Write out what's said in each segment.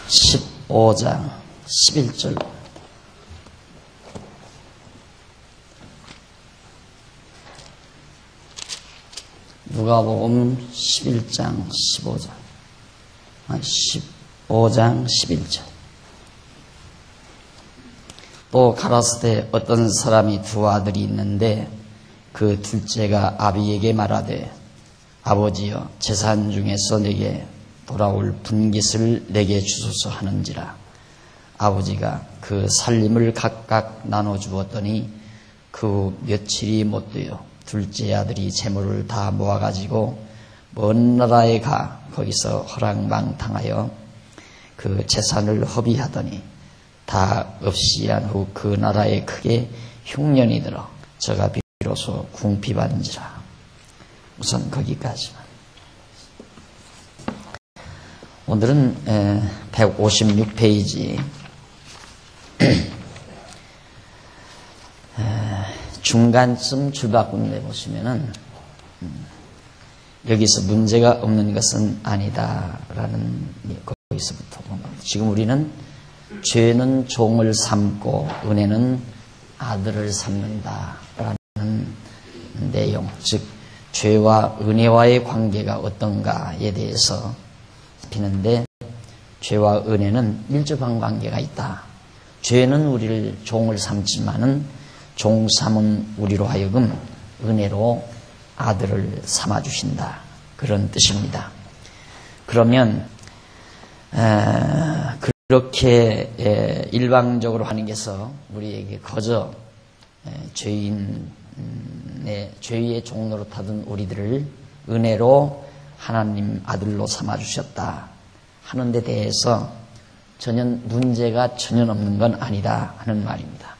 15장 11절. 누가복음 11장 15절. 15장 11절. 또 가라사대 어떤 사람이 두 아들이 있는데 그 둘째가 아비에게 말하되 아버지여 재산 중에서 내게 돌아올 분깃을 내게 주소서 하는지라. 아버지가 그 살림을 각각 나눠주었더니 그 후 며칠이 못 되어 둘째 아들이 재물을 다 모아가지고 먼 나라에 가 거기서 허랑방탕하여 그 재산을 허비하더니 다 없이 한 후 그 나라에 크게 흉년이 들어 저가 비로소 궁핍한지라. 우선 거기까지만. 오늘은 156페이지 중간쯤 줄바꿈에 보시면은 여기서 문제가 없는 것은 아니다라는 거기서부터 봅니다. 지금 우리는 죄는 종을 삼고 은혜는 아들을 삼는다라는 내용, 즉 죄와 은혜와의 관계가 어떤가에 대해서 살피는데, 죄와 은혜는 밀접한 관계가 있다. 죄는 우리를 종을 삼지만은 종 삼은 우리로 하여금 은혜로 아들을 삼아주신다, 그런 뜻입니다. 그러면 그렇게 일방적으로 하는 것에서 우리에게 거저 죄의 종로로 타던 우리들을 은혜로 하나님 아들로 삼아주셨다 하는 데 대해서 문제가 전혀 없는 건 아니다 하는 말입니다.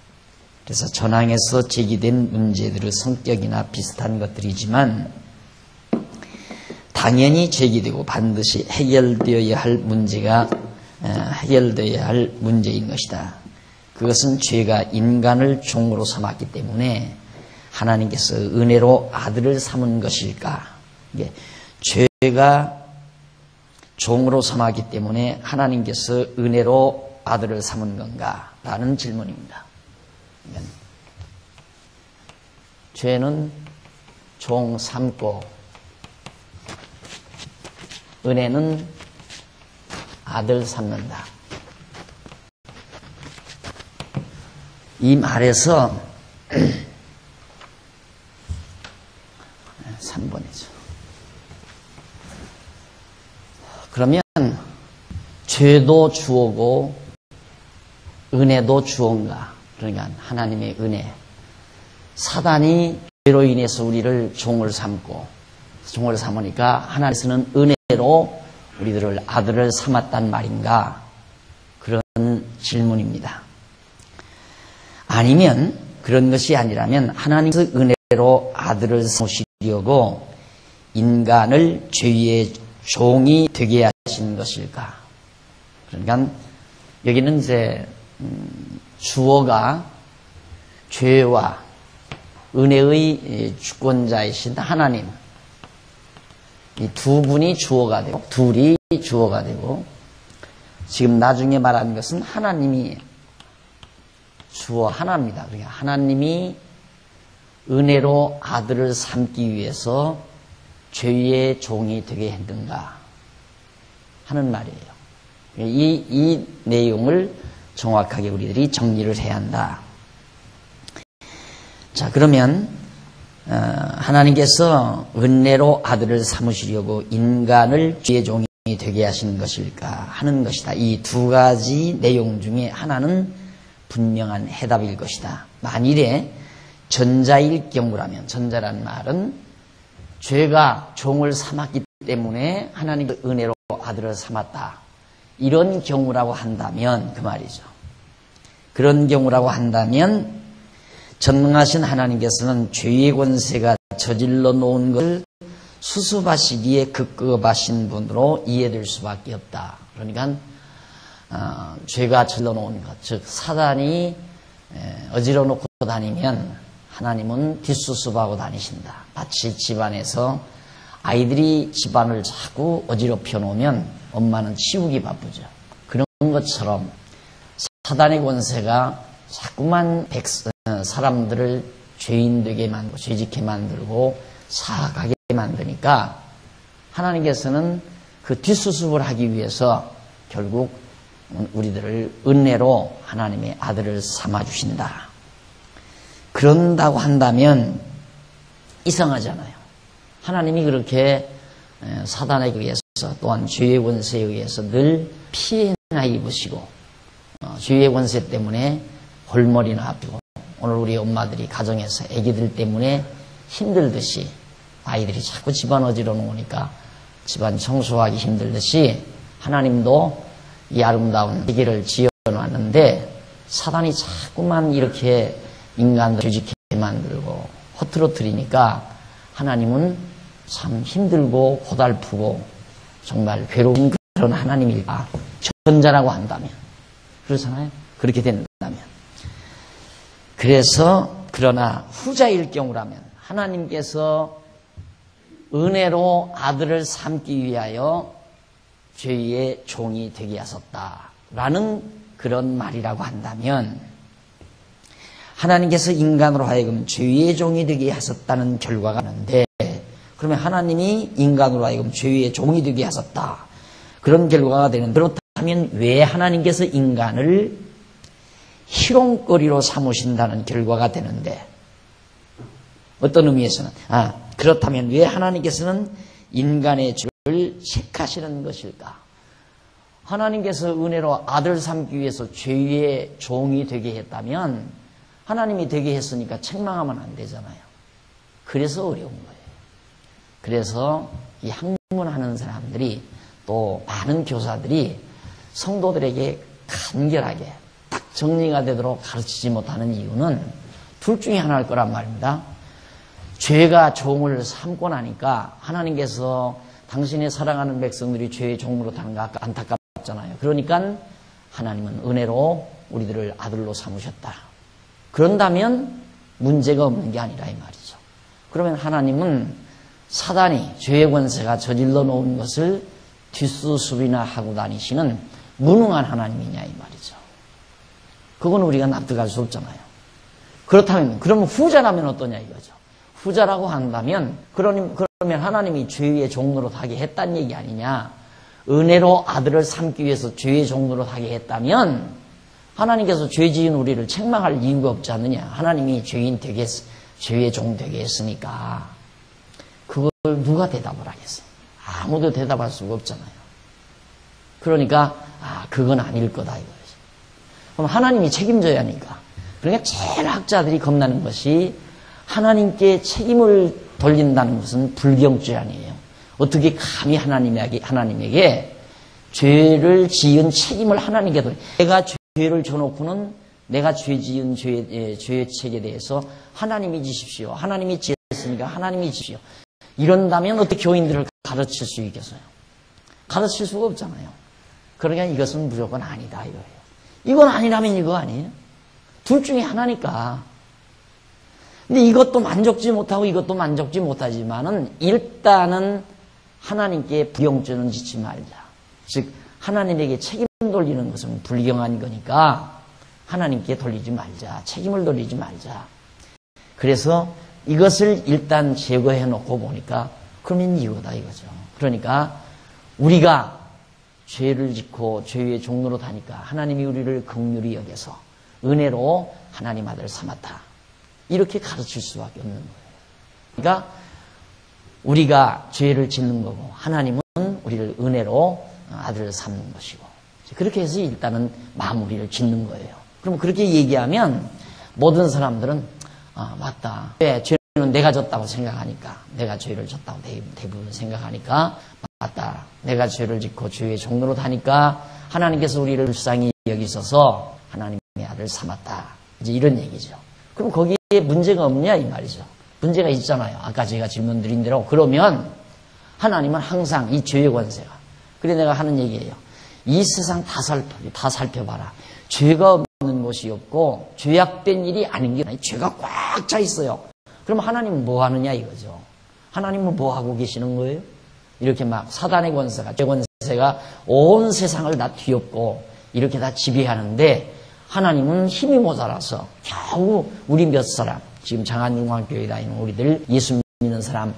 그래서 전항에서 제기된 문제들의 성격이나 비슷한 것들이지만 당연히 제기되고 반드시 해결되어야 할 문제인 것이다. 그것은 죄가 인간을 종으로 삼았기 때문에 하나님께서 은혜로 아들을 삼은 것일까? 죄가 종으로 삼았기 때문에 하나님께서 은혜로 아들을 삼은 건가? 라는 질문입니다. 죄는 종 삼고 은혜는 아들 삼는다. 이 말에서 3번이죠. 그러면 죄도 주어고 은혜도 주어인가? 그러니까 하나님의 은혜. 사단이 죄로 인해서 우리를 종을 삼으니까 하나님께서는 은혜로 우리들을 아들을 삼았단 말인가? 그런 질문입니다. 아니면 그런 것이 아니라면 하나님께서 은혜로 아들을 삼으시려고 인간을 죄의 종이 되게 하신 것일까? 그러니까 여기는 이제 주어가 죄와 은혜의 주권자이신 하나님, 이 두 분이 주어가 되고 둘이 주어가 되고, 지금 나중에 말하는 것은 하나님이 주어 하나입니다. 그러니까 하나님이 은혜로 아들을 삼기 위해서 죄의 종이 되게 했는가 하는 말이에요. 이 내용을 정확하게 우리들이 정리를 해야 한다. 자, 그러면 하나님께서 은혜로 아들을 삼으시려고 인간을 죄의 종이 되게 하신 것일까 하는 것이다. 이 두 가지 내용 중에 하나는 분명한 해답일 것이다. 만일에 전자일 경우라면, 전자란 말은 죄가 종을 삼았기 때문에 하나님의 은혜로 아들을 삼았다, 이런 경우라고 한다면 그 말이죠. 그런 경우라고 한다면 전능하신 하나님께서는 죄의 권세가 저질러 놓은 것을 수습하시기에 급급하신 분으로 이해될 수밖에 없다. 그러니까 죄가 저질러 놓은 것, 즉 사단이 어지러 놓고 다니면 하나님은 뒷수습하고 다니신다. 마치 집안에서 아이들이 집안을 자꾸 어지럽혀 놓으면 엄마는 치우기 바쁘죠. 그런 것처럼 사단의 권세가 자꾸만 사람들을 죄인 되게 만들고 죄짓게 만들고 사악하게 만드니까 하나님께서는 그 뒷수습을 하기 위해서 결국 우리들을 은혜로 하나님의 아들을 삼아주신다. 그런다고 한다면 이상하잖아요. 하나님이 그렇게 사단에 의해서 또한 죄의 권세에 의해서 늘 피해나 입으시고 죄의 권세 때문에 골머리나 아프고 오늘 우리 엄마들이 가정에서 아기들 때문에 힘들듯이 아이들이 자꾸 집안 어지러 놓으니까 집안 청소하기 힘들듯이 하나님도 이 아름다운 세계를 지어놨는데 사단이 자꾸만 이렇게 인간들 죄짓게 만들고 허트러뜨리니까 하나님은 참 힘들고 고달프고 정말 괴로운 그런 하나님일까? 전자라고 한다면 그렇잖아요. 그렇게 된다면 그래서 그러나 후자일 경우라면 하나님께서 은혜로 아들을 삼기 위하여 죄의 종이 되게 하셨다라는 그런 말이라고 한다면 하나님께서 인간으로 하여금 죄의 종이 되게 하셨다는 결과가 있는데 그러면 하나님이 인간으로 하여금 죄의 종이 되게 하셨다. 그런 결과가 되는데 그렇다면 왜 하나님께서 인간을 희롱거리로 삼으신다는 결과가 되는데 어떤 의미에서는 그렇다면 왜 하나님께서는 인간의 죄를 책하시는 것일까? 하나님께서 은혜로 아들 삼기 위해서 죄의 종이 되게 했다면 하나님이 되게 했으니까 책망하면 안 되잖아요. 그래서 어려운 거예요. 그래서 이 학문하는 사람들이 또 많은 교사들이 성도들에게 간결하게 딱 정리가 되도록 가르치지 못하는 이유는 둘 중에 하나일 거란 말입니다. 죄가 종을 삼고 나니까 하나님께서 당신의 사랑하는 백성들이 죄의 종으로 타는 거 안타깝잖아요. 그러니까 하나님은 은혜로 우리들을 아들로 삼으셨다. 그런다면 문제가 없는 게 아니라 이 말이죠. 그러면 하나님은 사단이 죄의 권세가 저질러 놓은 것을 뒷수습이나 하고 다니시는 무능한 하나님이냐 이 말이죠. 그건 우리가 납득할 수 없잖아요. 그렇다면 그러면 후자라면 어떠냐 이거죠. 후자라고 한다면 그러면 하나님이 죄의 종로로 하게 했다는 얘기 아니냐. 은혜로 아들을 삼기 위해서 죄의 종로로 하게 했다면 하나님께서 죄 지은 우리를 책망할 이유가 없지 않느냐. 하나님이 죄의 종 되게 했으니까 그걸 누가 대답을 하겠어요. 아무도 대답할 수가 없잖아요. 그러니까 그건 아닐 거다 이거죠. 그럼 하나님이 책임져야 하니까. 그러니까 제일 학자들이 겁나는 것이 하나님께 책임을 돌린다는 것은 불경죄아니에요. 어떻게 감히 하나님에게 죄를 지은 책임을 하나님께 돌려. 내가 죄를 져놓고는 내가 죄 지은 죄의 책에 대해서 하나님이 지십시오. 하나님이 지었으니까 하나님이 지십시오. 이런다면 어떻게 교인들을 가르칠 수 있겠어요? 가르칠 수가 없잖아요. 그러니까 이것은 무조건 아니다 이거예요. 이건 아니라면 이거 아니에요? 둘 중에 하나니까. 근데 이것도 만족지 못하고 이것도 만족지 못하지만은 일단은 하나님께 불경죄는 짓지 말자. 즉 하나님에게 책임 돌리는 것은 불경한 거니까 하나님께 돌리지 말자. 책임을 돌리지 말자. 그래서 이것을 일단 제거해 놓고 보니까 그러면 이거다 이거죠. 그러니까 우리가 죄를 짓고 죄의 종로로 다니까 하나님이 우리를 긍휼히 여겨서 은혜로 하나님 아들 삼았다. 이렇게 가르칠 수밖에 없는 거예요. 그러니까 우리가 죄를 짓는 거고 하나님은 우리를 은혜로 아들을 삼는 것이고 그렇게 해서 일단은 마무리를 짓는 거예요. 그럼 그렇게 얘기하면 모든 사람들은 맞다. 왜 죄는 내가 졌다고 생각하니까 내가 죄를 졌다고 대부분 생각하니까 맞다. 내가 죄를 짓고 죄의 종로로 다니까 하나님께서 우리를 불쌍히 여기셔서 하나님의 아들 삼았다. 이제 이런 얘기죠. 그럼 거기에 문제가 없냐 이 말이죠. 문제가 있잖아요. 아까 제가 질문 드린 대로. 그러면 하나님은 항상 이 죄의 권세가 그래 내가 하는 얘기예요. 이 세상 다 살펴봐라. 죄가 없는 곳이 없고 죄악된 일이 아닌 게 아니라 죄가 꽉 차 있어요. 그럼 하나님은 뭐 하느냐 이거죠. 하나님은 뭐 하고 계시는 거예요? 이렇게 막 사단의 권세가 죄 권세가 온 세상을 다 뒤엎고 이렇게 다 지배하는데 하나님은 힘이 모자라서 겨우 우리 몇 사람, 지금 장안중앙교회 다니는 우리들 예수 믿는 사람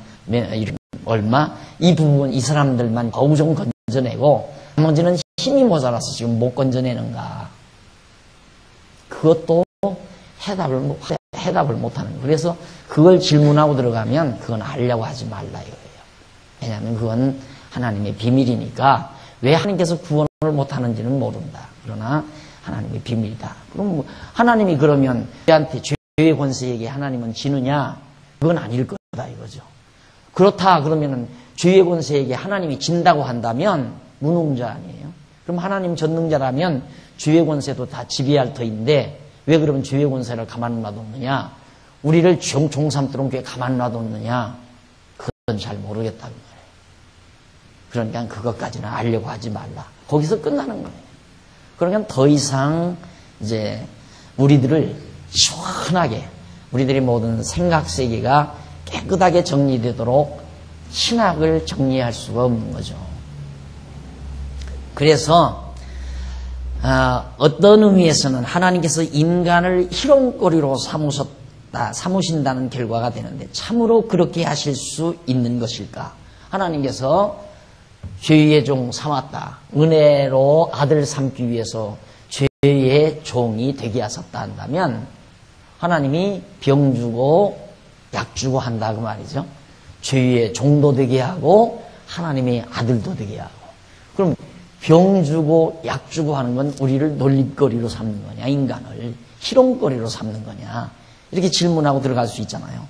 얼마? 이 부분 이 사람들만 겨우 좀 건져내고 나머지는 힘이 모자라서 지금 못 건져내는가. 그것도 해답을 못하는 거예요. 그래서 그걸 질문하고 들어가면 그건 알려고 하지 말라 이거예요. 왜냐하면 그건 하나님의 비밀이니까 왜 하나님께서 구원을 못하는지는 모른다. 그러나 하나님의 비밀이다. 그럼 하나님이 그러면 우리한테 죄의 권세에게 하나님은 지느냐? 그건 아닐 거다 이거죠. 그렇다 그러면은 죄의 권세에게 하나님이 진다고 한다면 무능자 아니에요. 그럼 하나님 전능자라면 죄의 권세도 다 지배할 터인데 왜 그러면 죄의 권세를 가만 놔뒀느냐? 우리를 종삼도록 왜 가만 놔뒀느냐? 그건 잘 모르겠다는 거예요. 그러니까 그것까지는 알려고 하지 말라. 거기서 끝나는 거예요. 그러니까 더 이상 이제 우리들을 시원하게 우리들의 모든 생각 세계가 깨끗하게 정리되도록 신학을 정리할 수가 없는 거죠. 그래서 어떤 의미에서는 하나님께서 인간을 희롱거리로 삼으신다는 결과가 되는데 참으로 그렇게 하실 수 있는 것일까? 하나님께서 죄의 종 삼았다. 은혜로 아들 삼기 위해서 죄의 종이 되게 하셨다 한다면 하나님이 병 주고 약 주고 한다 그 말이죠. 죄의 종도 되게 하고 하나님의 아들도 되게 하고. 그럼 병 주고 약 주고 하는 건 우리를 놀림거리로 삼는 거냐, 인간을 희롱거리로 삼는 거냐, 이렇게 질문하고 들어갈 수 있잖아요.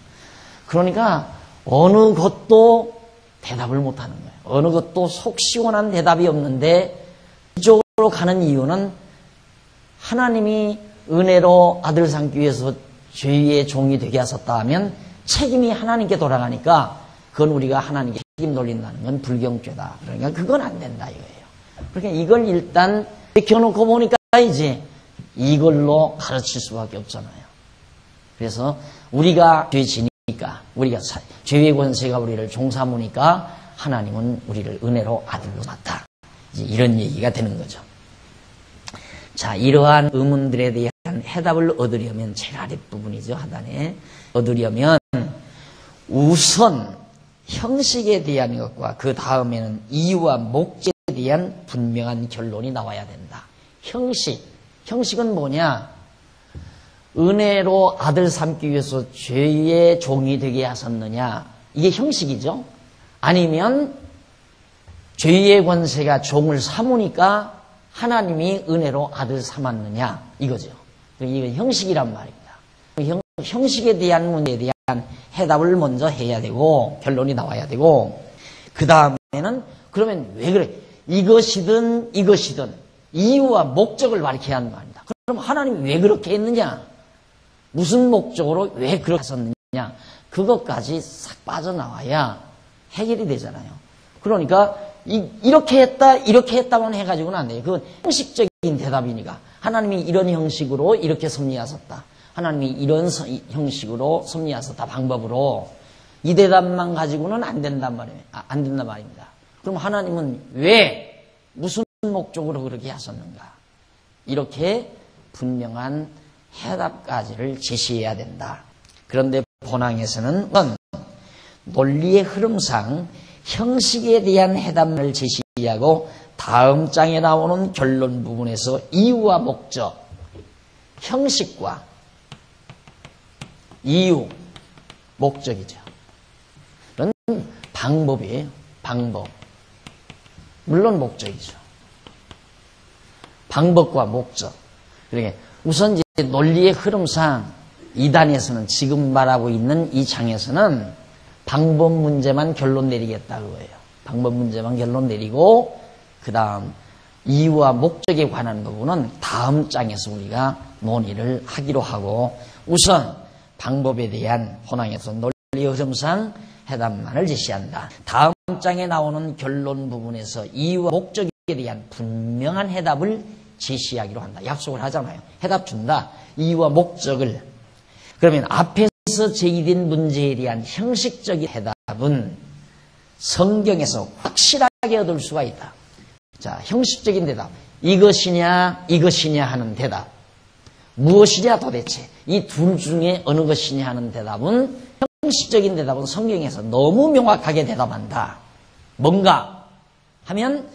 그러니까 어느 것도 대답을 못하는 거예요. 어느 것도 속 시원한 대답이 없는데 이쪽으로 가는 이유는 하나님이 은혜로 아들 삼기 위해서 죄의 종이 되게 하셨다 하면 책임이 하나님께 돌아가니까 그건 우리가 하나님께 책임 돌린다는 건 불경죄다. 그러니까 그건 안 된다 이거예요. 그러니까 이걸 일단 익혀놓고 보니까 이제 이걸로 가르칠 수밖에 없잖아요. 그래서 우리가 죄 지니까 우리가 죄의 권세가 우리를 종삼으니까 하나님은 우리를 은혜로 아들로 낳았다. 이제 이런 얘기가 되는 거죠. 자, 이러한 의문들에 대한 해답을 얻으려면 제일 아랫부분이죠. 하단에 얻으려면 우선 형식에 대한 것과 그 다음에는 이유와 목적에 대한 분명한 결론이 나와야 된다. 형식은 뭐냐? 은혜로 아들 삼기 위해서 죄의 종이 되게 하셨느냐? 이게 형식이죠. 아니면 죄의 권세가 종을 삼으니까 하나님이 은혜로 아들 삼았느냐? 이거죠. 이건 형식이란 말입니다. 형식에 대한 문제에 대한 해답을 먼저 해야 되고 결론이 나와야 되고 그 다음에는 그러면 왜 그래? 이것이든 이유와 목적을 밝혀야 하는 말입니다. 그럼 하나님이 왜 그렇게 했느냐? 무슨 목적으로 왜 그렇게 했었느냐? 그것까지 싹 빠져나와야 해결이 되잖아요. 그러니까 이렇게 했다만 해가지고는 안 돼요. 그건 형식적인 대답이니까 하나님이 이런 형식으로 이렇게 섭리하셨다. 하나님이 이런 형식으로 섭리하셨다. 방법으로 이 대답만 가지고는 안 된단 말입니다. 그럼 하나님은 왜 무슨 목적으로 그렇게 하셨는가? 이렇게 분명한 해답까지를 제시해야 된다. 그런데 본항에서는 논리의 흐름상 형식에 대한 해답을 제시하고 다음 장에 나오는 결론 부분에서 이유와 목적, 형식과 이유, 목적이죠. 그런 방법이에요. 방법. 물론 목적이죠. 방법과 목적. 그러니까 우선 이제 논리의 흐름상 이단에서는 지금 말하고 있는 이 장에서는 방법 문제만 결론 내리겠다 그거예요. 방법 문제만 결론 내리고 그 다음 이유와 목적에 관한 부분은 다음 장에서 우리가 논의를 하기로 하고 우선 방법에 대한 본항에서 논리의 흐름상 해답만을 제시한다. 다음 장에 나오는 결론 부분에서 이유와 목적에 대한 분명한 해답을 제시하기로 한다. 약속을 하잖아요. 해답 준다. 이유와 목적을. 그러면 앞에서 제기된 문제에 대한 형식적인 해답은 성경에서 확실하게 얻을 수가 있다. 자, 형식적인 대답. 이것이냐, 이것이냐 하는 대답. 무엇이냐 도대체. 이 둘 중에 어느 것이냐 하는 대답은, 형식적인 대답은 성경에서 너무 명확하게 대답한다. 뭔가 하면,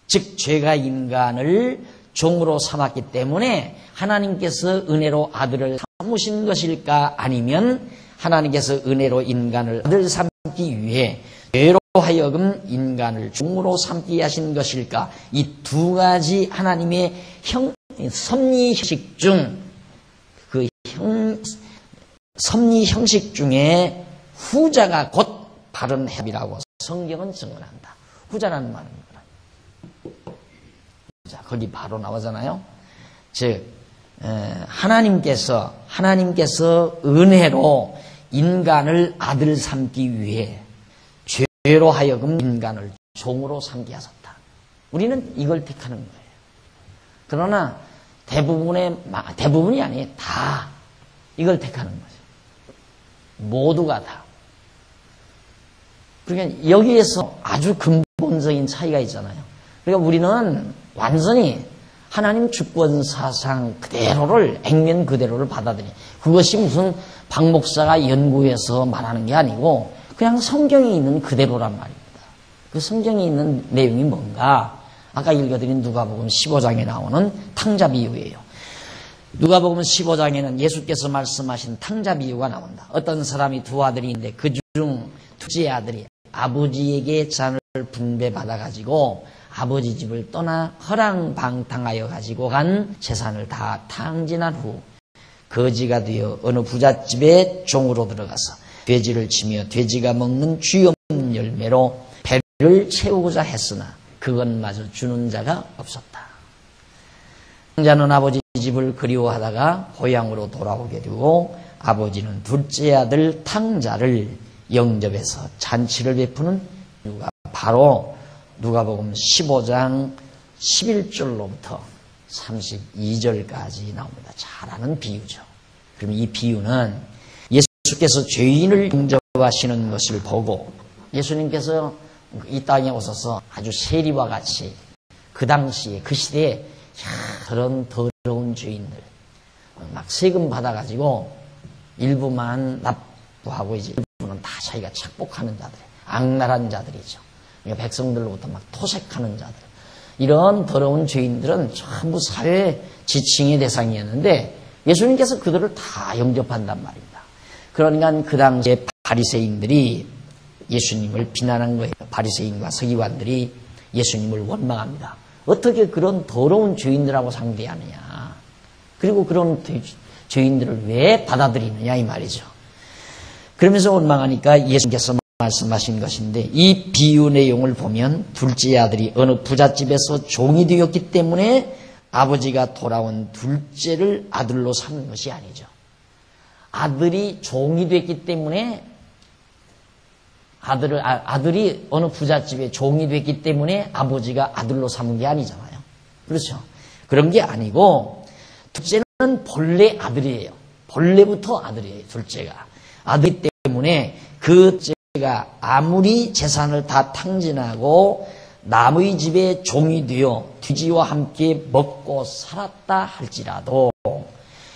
즉 죄가 인간을 종으로 삼았기 때문에 하나님께서 은혜로 아들을 삼으신 것일까, 아니면 하나님께서 은혜로 인간을 아들 삼기 위해 죄로 하여금 인간을 종으로 삼게 하신 것일까. 이 두 가지 하나님의 섭리 형식 중 그 섭리 형식 중에 후자가 곧 바른 해답이라고 성경은 증언한다. 후자라는 말은 뭐라? 자, 거기 바로 나오잖아요. 즉 하나님께서 은혜로 인간을 아들 삼기 위해 죄로 하여금 인간을 종으로 삼게 하셨다. 우리는 이걸 택하는 거예요. 그러나 대부분이 아니에요. 다 이걸 택하는 거죠. 모두가 다. 그러니까 여기에서 아주 근본적인 차이가 있잖아요. 그러니까 우리는 완전히 하나님 주권 사상 그대로를, 액면 그대로를 받아들여요. 그것이 무슨 박 목사가 연구해서 말하는 게 아니고 그냥 성경에 있는 그대로란 말입니다. 그 성경에 있는 내용이 뭔가? 아까 읽어드린 누가복음 15장에 나오는 탕자 비유예요. 누가복음 15장에는 예수께서 말씀하신 탕자 비유가 나온다. 어떤 사람이 두 아들이 있는데 그중 둘째 아들이 아버지에게 재산을 분배받아가지고 아버지 집을 떠나 허랑방탕하여 가지고 간 재산을 다 탕진한 후 거지가 되어 어느 부잣집에 종으로 들어가서 돼지를 치며 돼지가 먹는 쥐 없는 열매로 배를 채우고자 했으나 그것마저 주는 자가 없었다. 탕자는 아버지 집을 그리워하다가 고향으로 돌아오게 되고 아버지는 둘째 아들 탕자를 영접해서 잔치를 베푸는 이유가 바로 누가복음 15장 11절로부터 32절까지 나옵니다. 잘 아는 비유죠. 그럼 이 비유는 예수께서 죄인을 영접하시는 것을 보고 예수님께서 이 땅에 오셔서 아주 세리와 같이 그 당시에 그 시대에 그런 더러운 죄인들 막 세금 받아가지고 일부만 납부하고 이제 일부는 다 자기가 착복하는 자들, 악랄한 자들이죠. 그러니까 백성들로부터 막 토색하는 자들, 이런 더러운 죄인들은 전부 사회 지칭의 대상이었는데 예수님께서 그들을 다 영접한단 말입니다. 그러니까 그 당시에 바리새인들이 예수님을 비난한 거예요. 바리새인과 서기관들이 예수님을 원망합니다. 어떻게 그런 더러운 죄인들하고 상대하느냐. 그리고 그런 죄인들을 왜 받아들이느냐 이 말이죠. 그러면서 원망하니까 예수님께서 말씀하신 것인데 이 비유 내용을 보면 둘째 아들이 어느 부잣집에서 종이 되었기 때문에 아버지가 돌아온 둘째를 아들로 삼는 것이 아니죠. 아들이 종이 됐기 때문에 아들이 어느 부잣집에 종이 됐기 때문에 아버지가 아들로 삼은 게 아니잖아요. 그렇죠? 그런 게 아니고 둘째는 본래 아들이에요. 본래부터 아들이에요. 둘째가. 아들 때문에 그 둘째가 아무리 재산을 다 탕진하고 남의 집에 종이 되어 돼지와 함께 먹고 살았다 할지라도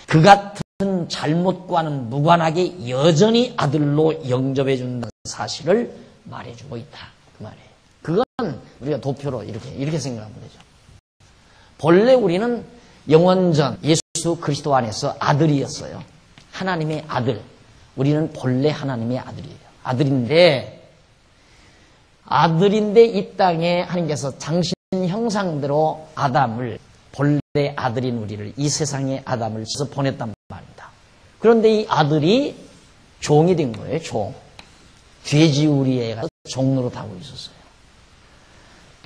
그 같은 잘못과는 무관하게 여전히 아들로 영접해 준다는 사실을 말해주고 있다. 그 말이에요. 그건 우리가 도표로 이렇게 생각하면 되죠. 본래 우리는 영원전 예수 그리스도 안에서 아들이었어요. 하나님의 아들. 우리는 본래 하나님의 아들이에요. 아들인데 이 땅에 하나님께서 당신 형상대로 아담을, 본래 아들인 우리를, 이 세상의 아담을 주셔서 보냈단 말입니다. 그런데 이 아들이 종이 된 거예요. 종. 돼지우리에 가서 종로로 타고 있었어요.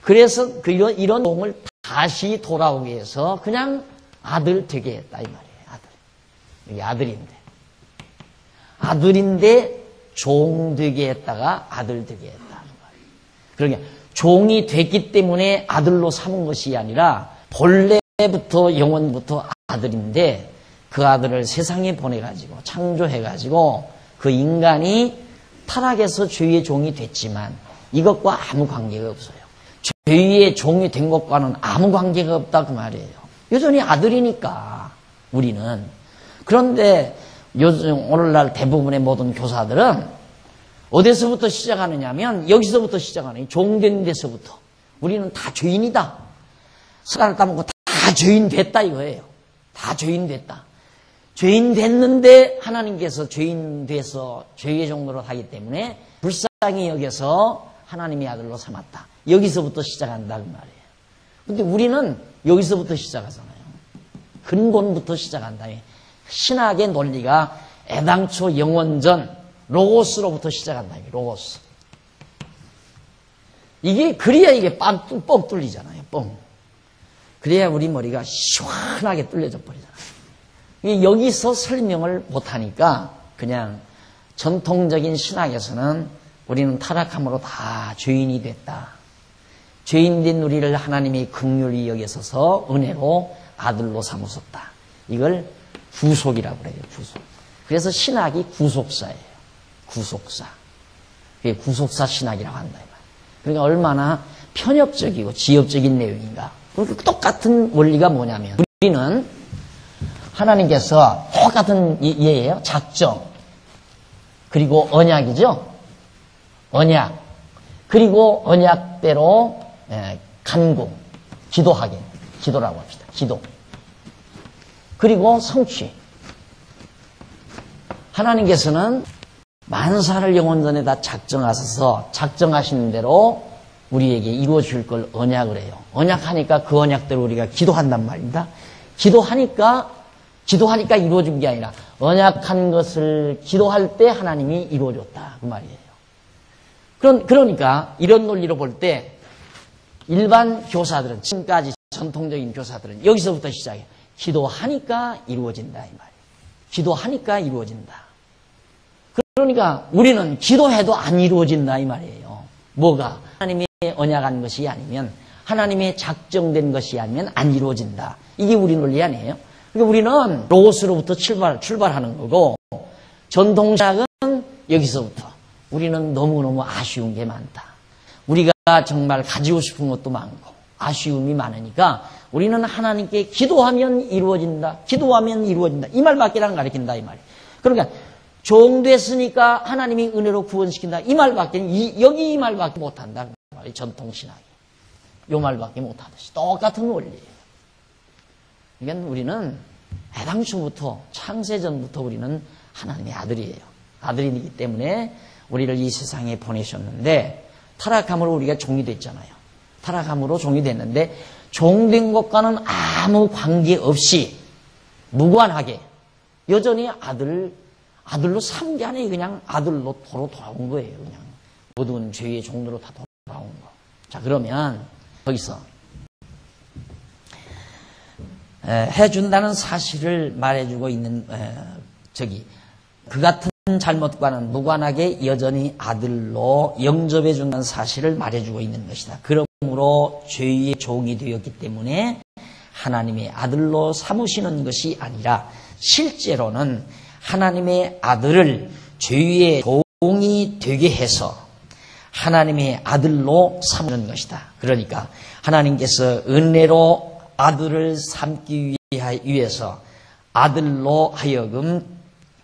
그래서 이런 종을 다시 돌아오게 해서 그냥 아들 되게 했다 이 말이에요. 아들. 이게 아들인데 종 되게 했다가 아들 되게 했다는 거예요. 그러니까 종이 됐기 때문에 아들로 삼은 것이 아니라 본래부터 영원부터 아들인데 그 아들을 세상에 보내가지고 창조해가지고 그 인간이 타락해서 죄의 종이 됐지만 이것과 아무 관계가 없어요. 죄의 종이 된 것과는 아무 관계가 없다 그 말이에요. 여전히 아들이니까 우리는. 그런데 요즘 오늘날 대부분의 모든 교사들은 어디서부터 시작하느냐면 여기서부터 시작하는 종된 데서부터 우리는 다 죄인이다. 숟가락 따먹고 다 죄인 됐다 이거예요. 다 죄인 됐다. 죄인 됐는데 하나님께서 죄인 돼서 죄의 종로로 하기 때문에 불쌍히 여겨서 하나님의 아들로 삼았다. 여기서부터 시작한다 그 말이에요. 근데 우리는 여기서부터 시작하잖아요. 근본부터 시작한다. 신학의 논리가 애당초 영원전 로고스로부터 시작한다. 로고스. 이게 그래야 이게 뻥 뚫리잖아요. 뻥. 그래야 우리 머리가 시원하게 뚫려져 버리잖아요. 여기서 설명을 못하니까 그냥 전통적인 신학에서는 우리는 타락함으로 다 죄인이 됐다. 죄인된 우리를 하나님이 긍휼히 여기셔서 은혜로 아들로 삼으셨다. 이걸 구속이라고 그래요. 구속. 그래서 신학이 구속사예요. 구속사. 그게 구속사 신학이라고 한다. 그러니까 얼마나 편협적이고 지엽적인 내용인가. 그러니까 똑같은 원리가 뭐냐면 우리는 하나님께서 똑같은 예예요. 작정. 그리고 언약이죠. 언약. 그리고 언약대로 간구. 기도하게. 기도라고 합시다. 기도. 그리고 성취. 하나님께서는 만사를 영원전에다 작정하셔서 작정하시는 대로 우리에게 이루어질 걸 언약을 해요. 언약하니까 그 언약대로 우리가 기도한단 말입니다. 기도하니까 이루어진 게 아니라 언약한 것을 기도할 때 하나님이 이루어줬다. 그 말이에요. 그러니까 이런 논리로 볼 때 일반 교사들은 지금까지 전통적인 교사들은 여기서부터 시작해요. 기도하니까 이루어진다. 이 말이에요. 기도하니까 이루어진다. 그러니까 우리는 기도해도 안 이루어진다 이 말이에요. 뭐가? 하나님의 언약한 것이 아니면 하나님의 작정된 것이 아니면 안 이루어진다. 이게 우리 논리 아니에요. 그러니까 우리는 로고스로부터 출발하는 거고 전통신학은 여기서부터. 우리는 너무너무 아쉬운 게 많다. 우리가 정말 가지고 싶은 것도 많고 아쉬움이 많으니까 우리는 하나님께 기도하면 이루어진다. 기도하면 이루어진다. 이 말밖에 안 가르친다 이 말이에요. 그러니까 종됐으니까 하나님이 은혜로 구원시킨다. 이 말밖에, 여기 이 말밖에 못한다. 전통신학이. 이 말밖에 못하듯이. 똑같은 원리예요. 그러니까 우리는 애당초부터, 창세전부터 우리는 하나님의 아들이에요. 아들이기 때문에 우리를 이 세상에 보내셨는데, 타락함으로 우리가 종이 됐잖아요. 타락함으로 종이 됐는데, 종된 것과는 아무 관계없이, 무관하게, 여전히 아들로 삼은 게 아니에요. 그냥 아들로 돌아온 거예요. 그냥 모든 죄의 종로로 다 돌아온 거. 자, 그러면 거기서 해준다는 사실을 말해주고 있는 그 같은 잘못과는 무관하게 여전히 아들로 영접해준다는 사실을 말해주고 있는 것이다. 그러므로 죄의 종이 되었기 때문에 하나님의 아들로 삼으시는 것이 아니라 실제로는 하나님의 아들을 죄의 종이 되게 해서 하나님의 아들로 삼는 것이다. 그러니까 하나님께서 은혜로 아들을 삼기 위해서 아들로 하여금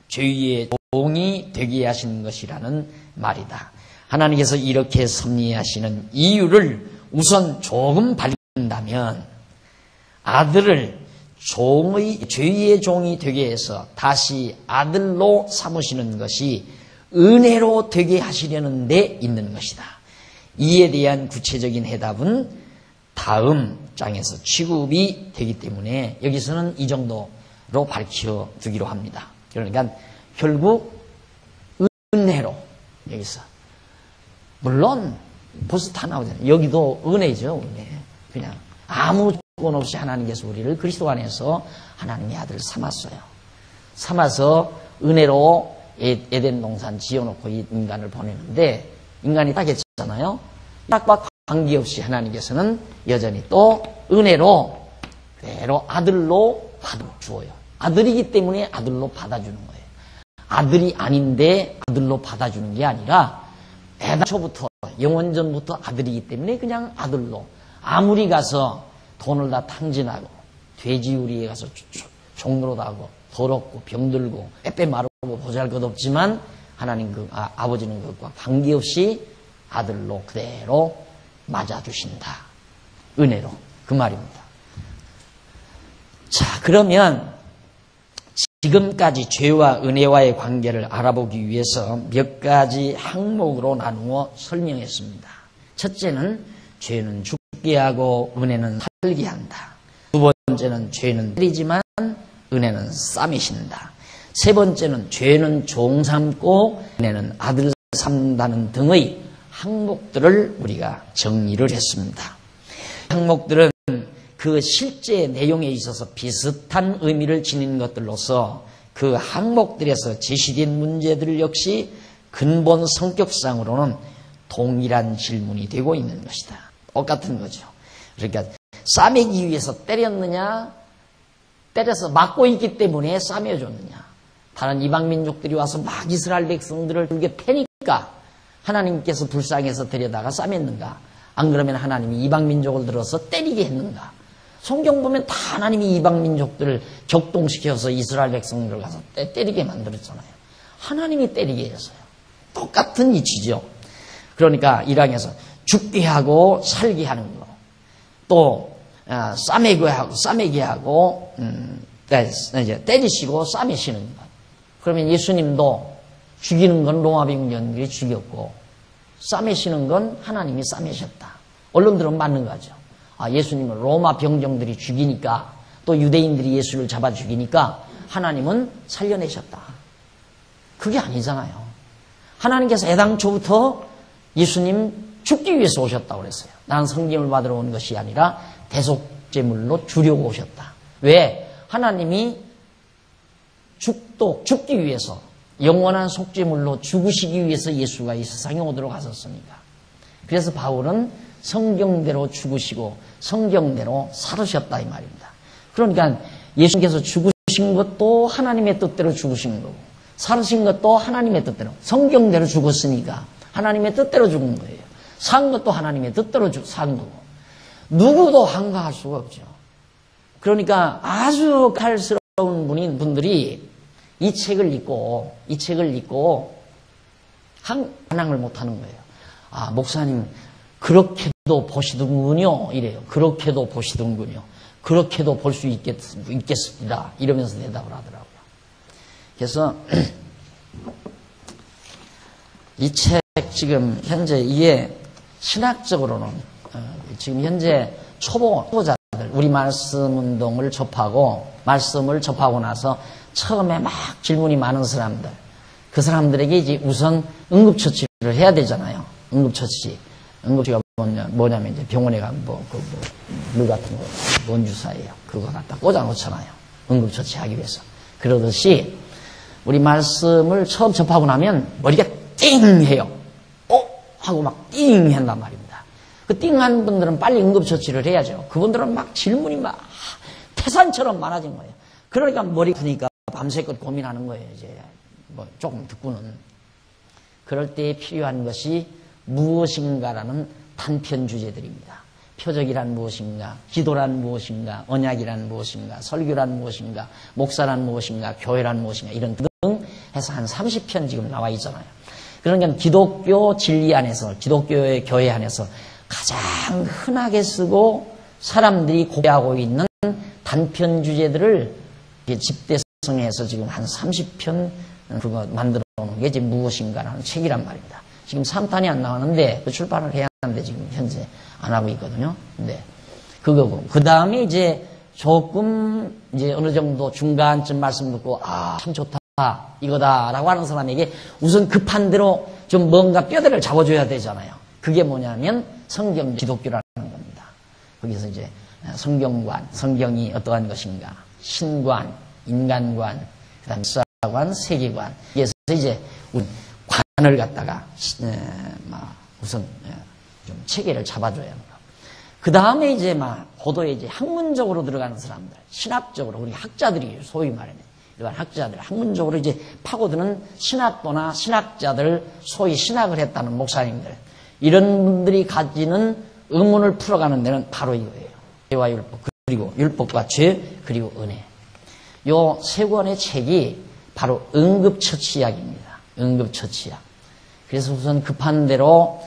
죄의 종이 되게 하시는 것이라는 말이다. 하나님께서 이렇게 섭리하시는 이유를 우선 조금 밝힌다면 아들을 죄의 종이 되게 해서 다시 아들로 삼으시는 것이 은혜로 되게 하시려는 데 있는 것이다. 이에 대한 구체적인 해답은 다음 장에서 취급이 되기 때문에 여기서는 이 정도로 밝혀두기로 합니다. 그러니까 결국 은혜로 여기서 물론 벌써 다 나오잖아요. 여기도 은혜죠. 은혜. 그냥 아무 조건 없이 하나님께서 우리를 그리스도 안에서 하나님의 아들을 삼았어요. 삼아서 은혜로 에덴 동산 지어놓고 이 인간을 보내는데 인간이 딱 했잖아요. 딱과 관계없이 하나님께서는 여전히 또 은혜로 그대로 아들로 받아주어요. 아들이기 때문에 아들로 받아주는 거예요. 아들이 아닌데 아들로 받아주는 게 아니라 애당초부터 영원전부터 아들이기 때문에 그냥 아들로 아무리 가서 돈을 다 탕진하고 돼지우리에 가서 종로도 하고 더럽고 병들고 빼빼 마르고 보잘것없지만 하나님 아버지는 그것과 관계없이 아들로 그대로 맞아주신다. 은혜로 그 말입니다. 자, 그러면 지금까지 죄와 은혜와의 관계를 알아보기 위해서 몇 가지 항목으로 나누어 설명했습니다. 첫째는 죄는 죽게 하고 은혜는 살게 한다. 두 번째는 죄는 때리지만 은혜는 싸매신다. 세 번째는 죄는 종 삼고 은혜는 아들 삼다는 등의 항목들을 우리가 정리를 했습니다. 항목들은 그 실제 내용에 있어서 비슷한 의미를 지닌 것들로서 그 항목들에서 제시된 문제들 역시 근본 성격상으로는 동일한 질문이 되고 있는 것이다. 똑같은 거죠. 그러니까 싸매기 위해서 때렸느냐, 때려서 맞고 있기 때문에 싸매줬느냐. 다른 이방민족들이 와서 막 이스라엘 백성들을 그렇게 패니까 하나님께서 불쌍해서 데려다가 싸맸는가? 안 그러면 하나님이 이방민족을 들어서 때리게 했는가? 성경 보면 다 하나님이 이방민족들을 격동시켜서 이스라엘 백성들을 가서 때리게 만들었잖아요. 하나님이 때리게 했어요. 똑같은 이치죠. 그러니까 1항에서 죽게 하고 살게 하는 거. 또 싸매게 하고 이제 때리시고 싸매시는 것. 그러면 예수님도 죽이는 건 로마 병정들이 죽였고 싸매시는 건 하나님이 싸매셨다. 언론들은 맞는 거죠. 예수님은 로마 병정들이 죽이니까 또 유대인들이 예수를 잡아 죽이니까 하나님은 살려내셨다. 그게 아니잖아요. 하나님께서 애당초부터 예수님 죽기 위해서 오셨다고 그랬어요. 나는 성경을 받으러 온 것이 아니라 대속제물로 주려고 오셨다. 왜? 하나님이 죽기 위해서 영원한 속죄물로 죽으시기 위해서 예수가 이 세상에 오도록 하셨습니다. 그래서 바울은 성경대로 죽으시고 성경대로 살으셨다 이 말입니다. 그러니까 예수님께서 죽으신 것도 하나님의 뜻대로 죽으신 거고 살으신 것도 하나님의 뜻대로 성경대로 죽었으니까 하나님의 뜻대로 죽은 거예요. 산 것도 하나님의 뜻대로 산 거고 누구도 한가할 수가 없죠. 그러니까 아주 칼스러운 분들이 이 책을 읽고 반항을 못하는 거예요. 목사님 그렇게도 보시던군요. 이래요. 그렇게도 보시던군요. 그렇게도 볼 수 있겠습니다. 이러면서 대답을 하더라고요. 그래서 이 책 지금 현재 이게 신학적으로는 지금 현재 초보자들 우리 말씀 운동을 접하고 말씀을 접하고 나서 처음에 막 질문이 많은 사람들 그 사람들에게 이제 우선 응급처치를 해야 되잖아요. 응급처치가 뭐냐면 이제 병원에 가면 물 같은 거, 뭔 주사예요. 그거 갖다 꽂아 놓잖아요. 응급처치하기 위해서. 그러듯이 우리 말씀을 처음 접하고 나면 머리가 띵 해요. 하고 막 띵 한단 말입니다. 그 띵한 분들은 빨리 응급처치를 해야죠. 그분들은 막 질문이 막 태산처럼 많아진 거예요. 그러니까 머리 아프니까 밤새껏 고민하는 거예요. 이제 조금 듣고는. 그럴 때 필요한 것이 무엇인가라는 단편 주제들입니다. 표적이란 무엇인가, 기도란 무엇인가, 언약이란 무엇인가, 설교란 무엇인가, 목사란 무엇인가, 교회란 무엇인가 이런 등 해서 한 30편 지금 나와 있잖아요. 그러니까 기독교 진리 안에서 기독교의 교회 안에서 가장 흔하게 쓰고 사람들이 고대하고 있는 단편 주제들을 집대성해서 지금 한 30편 그거 만들어 놓은 게 이제 무엇인가라는 책이란 말입니다. 지금 3탄이 안 나왔는데 그 출판을 해야 하는데 지금 현재 안 하고 있거든요. 근데 그거고 그 다음에 이제 조금 이제 어느 정도 중간쯤 말씀 듣고 참 좋다 이거다라고 하는 사람에게 우선 급한 대로 좀 뭔가 뼈대를 잡아줘야 되잖아요. 그게 뭐냐면 성경 기독교라는 겁니다. 거기서 이제 성경관, 성경이 어떠한 것인가, 신관, 인간관, 그다음 역사관, 세계관. 그래서 이제 관을 갖다가 우선 좀 체계를 잡아줘야 합니다. 그 다음에 이제 고도에 이제 학문적으로 들어가는 사람들, 신학적으로 우리 학자들이 소위 말하는 일반 학자들, 학문적으로 이제 파고드는 신학도나 신학자들, 소위 신학을 했다는 목사님들, 이런 분들이 가지는 의문을 풀어가는 데는 바로 이거예요. 죄와 율법, 그리고 율법과 죄, 그리고 은혜. 요 세 권의 책이 바로 응급처치약입니다. 응급처치약. 그래서 우선 급한 대로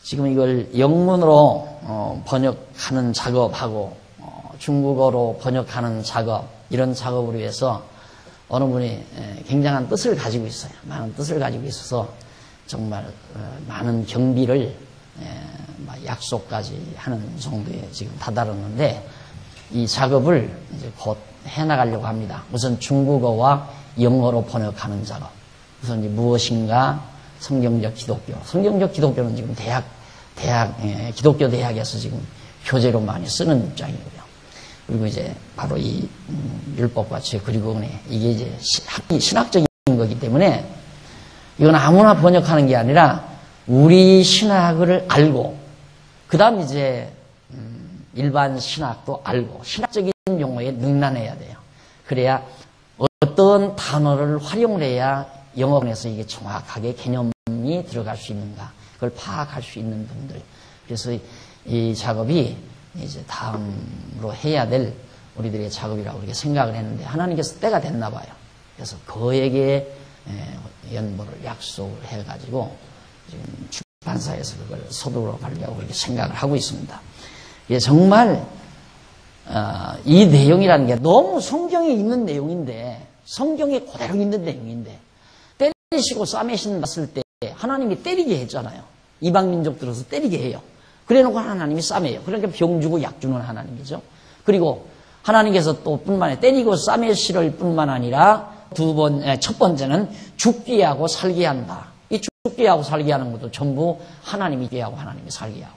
지금 이걸 영문으로 번역하는 작업하고 중국어로 번역하는 작업, 이런 작업을 위해서 어느 분이 굉장한 뜻을 가지고 있어요. 많은 뜻을 가지고 있어서 정말 많은 경비를 약속까지 하는 정도에 지금 다다랐는데, 이 작업을 이제 곧 해나가려고 합니다. 우선 중국어와 영어로 번역하는 작업. 우선 이제 무엇인가 성경적 기독교. 성경적 기독교는 지금 기독교 대학에서 지금 교재로 많이 쓰는 입장이고요. 그리고 이제 바로 이 율법과 죄, 그리고 은혜. 이게 이제 신학적인 거기 때문에 이건 아무나 번역하는 게 아니라 우리 신학을 알고, 그 다음 이제 일반 신학도 알고 신학적인 용어에 능란해야 돼요. 그래야 어떤 단어를 활용해야 영어권에서 이게 정확하게 개념이 들어갈 수 있는가, 그걸 파악할 수 있는 분들. 그래서 이 작업이 이제 다음으로 해야 될 우리들의 작업이라고 이렇게 생각을 했는데, 하나님께서 때가 됐나 봐요. 그래서 그에게 연보를 약속을 해가지고 지금 출판사에서 그걸 서두러 가려고 이렇게 생각을 하고 있습니다. 이게 정말 이 내용이라는 게 너무 성경에 있는 내용인데, 성경에 그대로 있는 내용인데, 때리시고 싸매신 봤을 때 하나님이 때리게 했잖아요. 이방 민족들어서 때리게 해요. 그래놓고 하나님이 싸매요. 그러니까 병 주고 약 주는 하나님이죠. 그리고 하나님께서 또 뿐만 아니라 때리고 싸매시를 뿐만 아니라 첫 번째는 죽게 하고 살게 한다. 이 죽게 하고 살게 하는 것도 전부 하나님이 죽게 하고 하나님이 살게 하고,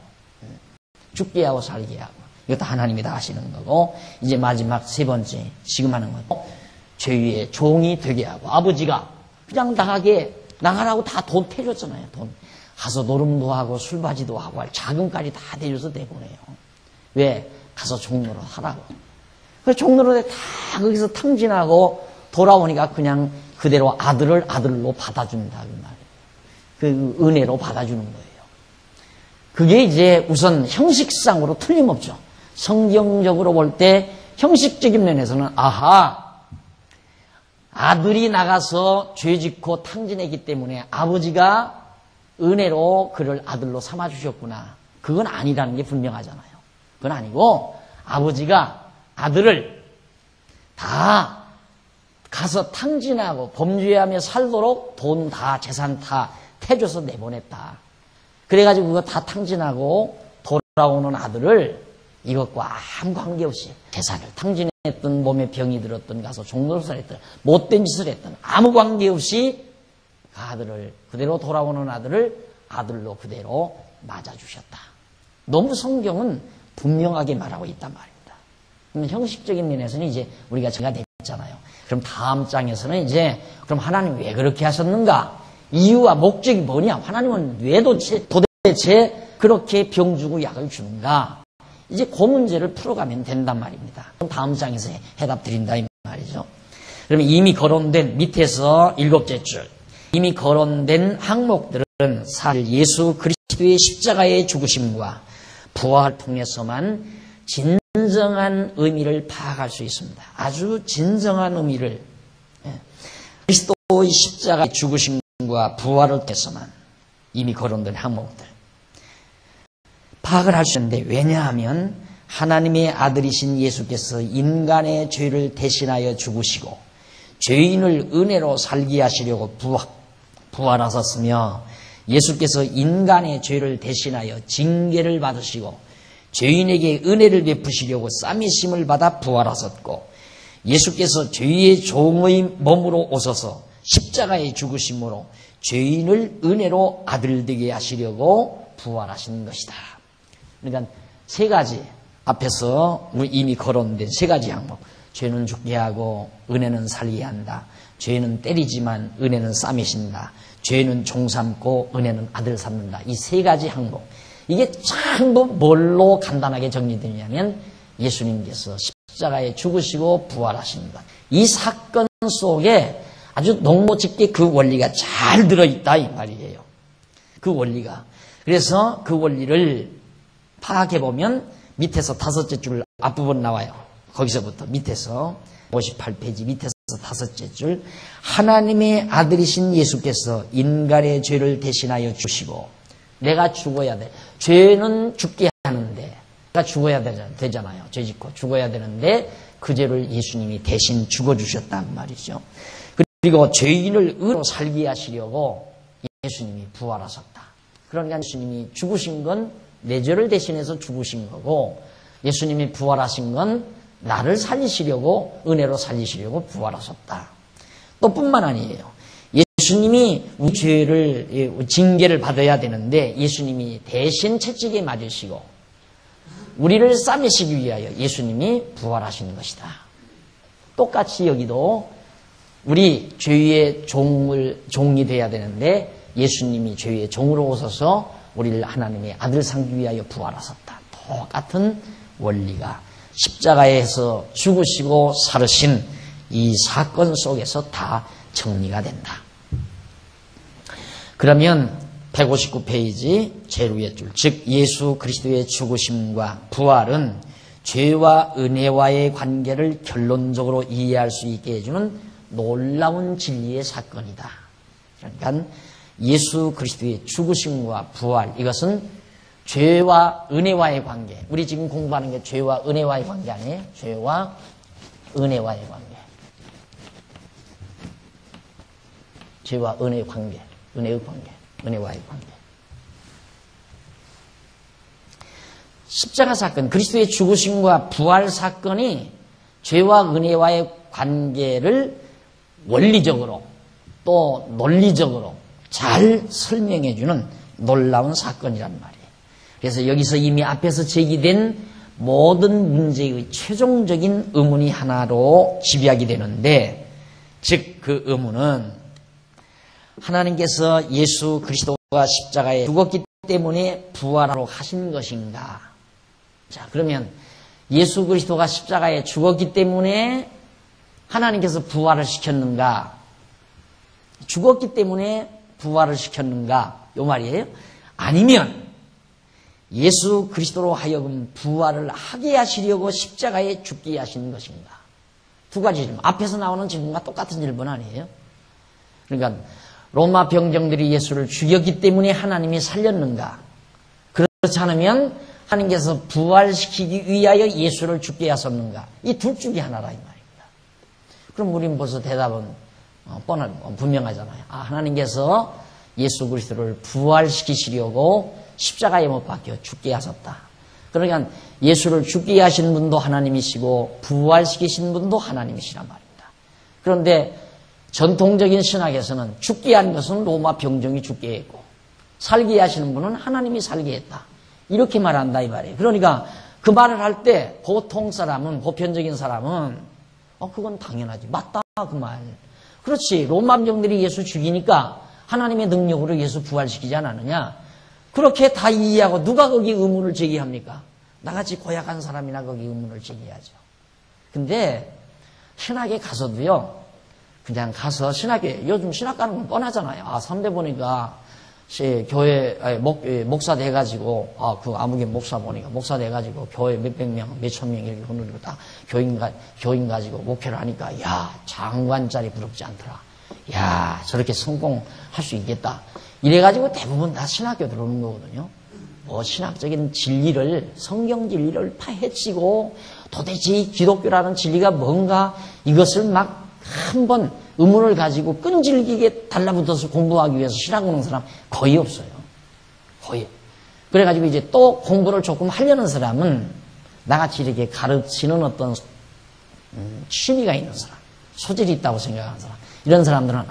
죽게 하고 살게 하고, 이것도 하나님이 다 하시는 거고, 이제 마지막 세 번째 지금 하는 건 죄의 종이 되게 하고, 아버지가 그냥 나가라고 다 돈 태줬잖아요. 돈 가서 노름도 하고 술바지도 하고 할 자금까지 다 대줘서 내보내요. 왜? 가서 종로로 하라고. 그래서 종로로 다 거기서 탕진하고 돌아오니까 그냥 그대로 아들을 아들로 받아준다, 그 말이에요. 그 은혜로 받아주는 거예요. 그게 이제 우선 형식상으로 틀림없죠. 성경적으로 볼 때 형식적인 면에서는, 아하, 아들이 나가서 죄 짓고 탕진했기 때문에 아버지가 은혜로 그를 아들로 삼아주셨구나. 그건 아니라는 게 분명하잖아요. 그건 아니고, 아버지가 아들을 다 가서 탕진하고 범죄하며 살도록 돈 다, 재산 다 태줘서 내보냈다. 그래가지고 그거 다 탕진하고 돌아오는 아들을 이것과 아무 관계없이 재산을 탕진했던, 몸에 병이 들었던, 가서 종노릇을 했던, 못된 짓을 했던, 아무 관계없이 그 아들을, 그대로 돌아오는 아들을 아들로 그대로 맞아주셨다. 너무 성경은 분명하게 말하고 있단 말입니다. 그럼 형식적인 면에서는 이제 우리가 제가 됐잖아요. 그럼 다음 장에서는 이제, 그럼 하나님 왜 그렇게 하셨는가? 이유와 목적이 뭐냐? 하나님은 왜 도대체 그렇게 병 주고 약을 주는가? 이제 그 문제를 풀어가면 된단 말입니다. 그럼 다음 장에서 해답 드린다 이 말이죠. 그러면 이미 거론된 밑에서 7째 줄, 이미 거론된 항목들은 사실 예수 그리스도의 십자가의 죽으심과 부활을 통해서만 진정한 의미를 파악할 수 있습니다. 아주 진정한 의미를, 그리스도의 십자가의 죽으심과 부활을 통해서만 이미 거론된 항목들 파악을 할 수 있는데, 왜냐하면 하나님의 아들이신 예수께서 인간의 죄를 대신하여 죽으시고 죄인을 은혜로 살게 하시려고 부활하셨으며, 예수께서 인간의 죄를 대신하여 징계를 받으시고 죄인에게 은혜를 베푸시려고 싸매심을 받아 부활하셨고, 예수께서 죄의 종의 몸으로 오셔서 십자가에 죽으심으로 죄인을 은혜로 아들 되게 하시려고 부활하신 것이다. 그러니까 세 가지, 앞에서 이미 거론된 세 가지 항목. 죄는 죽게 하고 은혜는 살게 한다. 죄는 때리지만 은혜는 싸매신다. 죄는 종 삼고 은혜는 아들 삼는다. 이 세 가지 항목. 이게 전부 뭘로 간단하게 정리되냐면 예수님께서 십자가에 죽으시고 부활하신 것. 이 사건을 속에 아주 농모짓게 그 원리가 잘 들어있다 이 말이에요. 그 원리가. 그래서 그 원리를 파악해보면 밑에서 5째 줄 앞부분 나와요. 거기서부터 밑에서 58페이지 밑에서 5째 줄. 하나님의 아들이신 예수께서 인간의 죄를 대신하여 주시고, 내가 죽어야 돼. 죄는 죽게 하는데 내가 죽어야 되잖아요. 죄 짓고 죽어야 되는데 그 죄를 예수님이 대신 죽어주셨단 말이죠. 그리고 죄인을 의로 살게 하시려고 예수님이 부활하셨다. 그러니까 예수님이 죽으신 건 내 죄를 대신해서 죽으신 거고, 예수님이 부활하신 건 나를 살리시려고, 은혜로 살리시려고 부활하셨다. 또 뿐만 아니에요. 예수님이 우리 죄를 징계를 받아야 되는데 예수님이 대신 채찍에 맞으시고 우리를 싸매시기 위하여 예수님이 부활하신 것이다. 똑같이 여기도 우리 죄의 종이 되어야 되는데 예수님이 죄의 종으로 오셔서 우리를 하나님의 아들 삼기 위하여 부활하셨다. 똑같은 원리가 십자가에서 죽으시고 살으신 이 사건 속에서 다 정리가 된다. 그러면 159페이지 제일 위에 줄, 즉 예수 그리스도의 죽으심과 부활은 죄와 은혜와의 관계를 결론적으로 이해할 수 있게 해주는 놀라운 진리의 사건이다. 그러니까 예수 그리스도의 죽으심과 부활, 이것은 죄와 은혜와의 관계. 우리 지금 공부하는 게 죄와 은혜와의 관계 아니에요? 죄와 은혜와의 관계. 죄와 은혜의 관계. 은혜의 관계. 은혜와의 관계. 십자가 사건, 그리스도의 죽으심과 부활 사건이 죄와 은혜와의 관계를 원리적으로 또 논리적으로 잘 설명해주는 놀라운 사건이란 말이에요. 그래서 여기서 이미 앞에서 제기된 모든 문제의 최종적인 의문이 하나로 집약이 되는데, 즉 그 의문은 하나님께서 예수 그리스도가 십자가에 죽었기 때문에 부활하러 하신 것인가? 자, 그러면 예수 그리스도가 십자가에 죽었기 때문에 하나님께서 부활을 시켰는가? 죽었기 때문에 부활을 시켰는가? 요 말이에요. 아니면 예수 그리스도로 하여금 부활을 하게 하시려고 십자가에 죽게 하신 것인가? 두 가지 질문. 앞에서 나오는 질문과 똑같은 질문 아니에요? 그러니까 로마 병정들이 예수를 죽였기 때문에 하나님이 살렸는가? 그렇지 않으면 하나님께서 부활시키기 위하여 예수를 죽게 하셨는가? 이 둘 중에 하나라 이 말입니다. 그럼 우리는 벌써 대답은 분명하잖아요. 하나님께서 예수 그리스도를 부활시키시려고 십자가에 못 박혀 죽게 하셨다. 그러니까 예수를 죽게 하신 분도 하나님이시고 부활시키신 분도 하나님이시란 말입니다. 그런데 전통적인 신학에서는 죽게 한 것은 로마 병정이 죽게 했고 살게 하시는 분은 하나님이 살게 했다. 이렇게 말한다 이 말이에요. 그러니까 그 말을 할 때 보통 사람은, 보편적인 사람은 그건 당연하지. 맞다 그 말. 그렇지. 로마 병들이 예수 죽이니까 하나님의 능력으로 예수 부활시키지 않았느냐. 그렇게 다 이해하고 누가 거기 의문을 제기합니까? 나같이 고약한 사람이나 거기 의문을 제기하죠. 근데 신학에 가서도요. 그냥 가서 요즘 신학 가는 건 뻔하잖아요. 선배 보니까 교회 목사 돼가지고 그 아무개 목사 보니까 목사 돼가지고 교회 몇백 명, 몇천 명 이렇게 흐르고 다 교인 가지고 목회를 하니까 야 장관짜리 부럽지 않더라. 야 저렇게 성공할 수 있겠다. 이래가지고 대부분 다 신학교 들어오는 거거든요. 신학적인 진리를, 성경 진리를 파헤치고 도대체 이 기독교라는 진리가 뭔가 이것을 막 한번 의문을 가지고 끈질기게 달라붙어서 공부하기 위해서 신학 오는 사람 거의 없어요. 거의. 그래가지고 이제 또 공부를 조금 하려는 사람은 나같이 이렇게 가르치는 어떤 취미가 있는 사람, 소질이 있다고 생각하는 사람, 이런 사람들은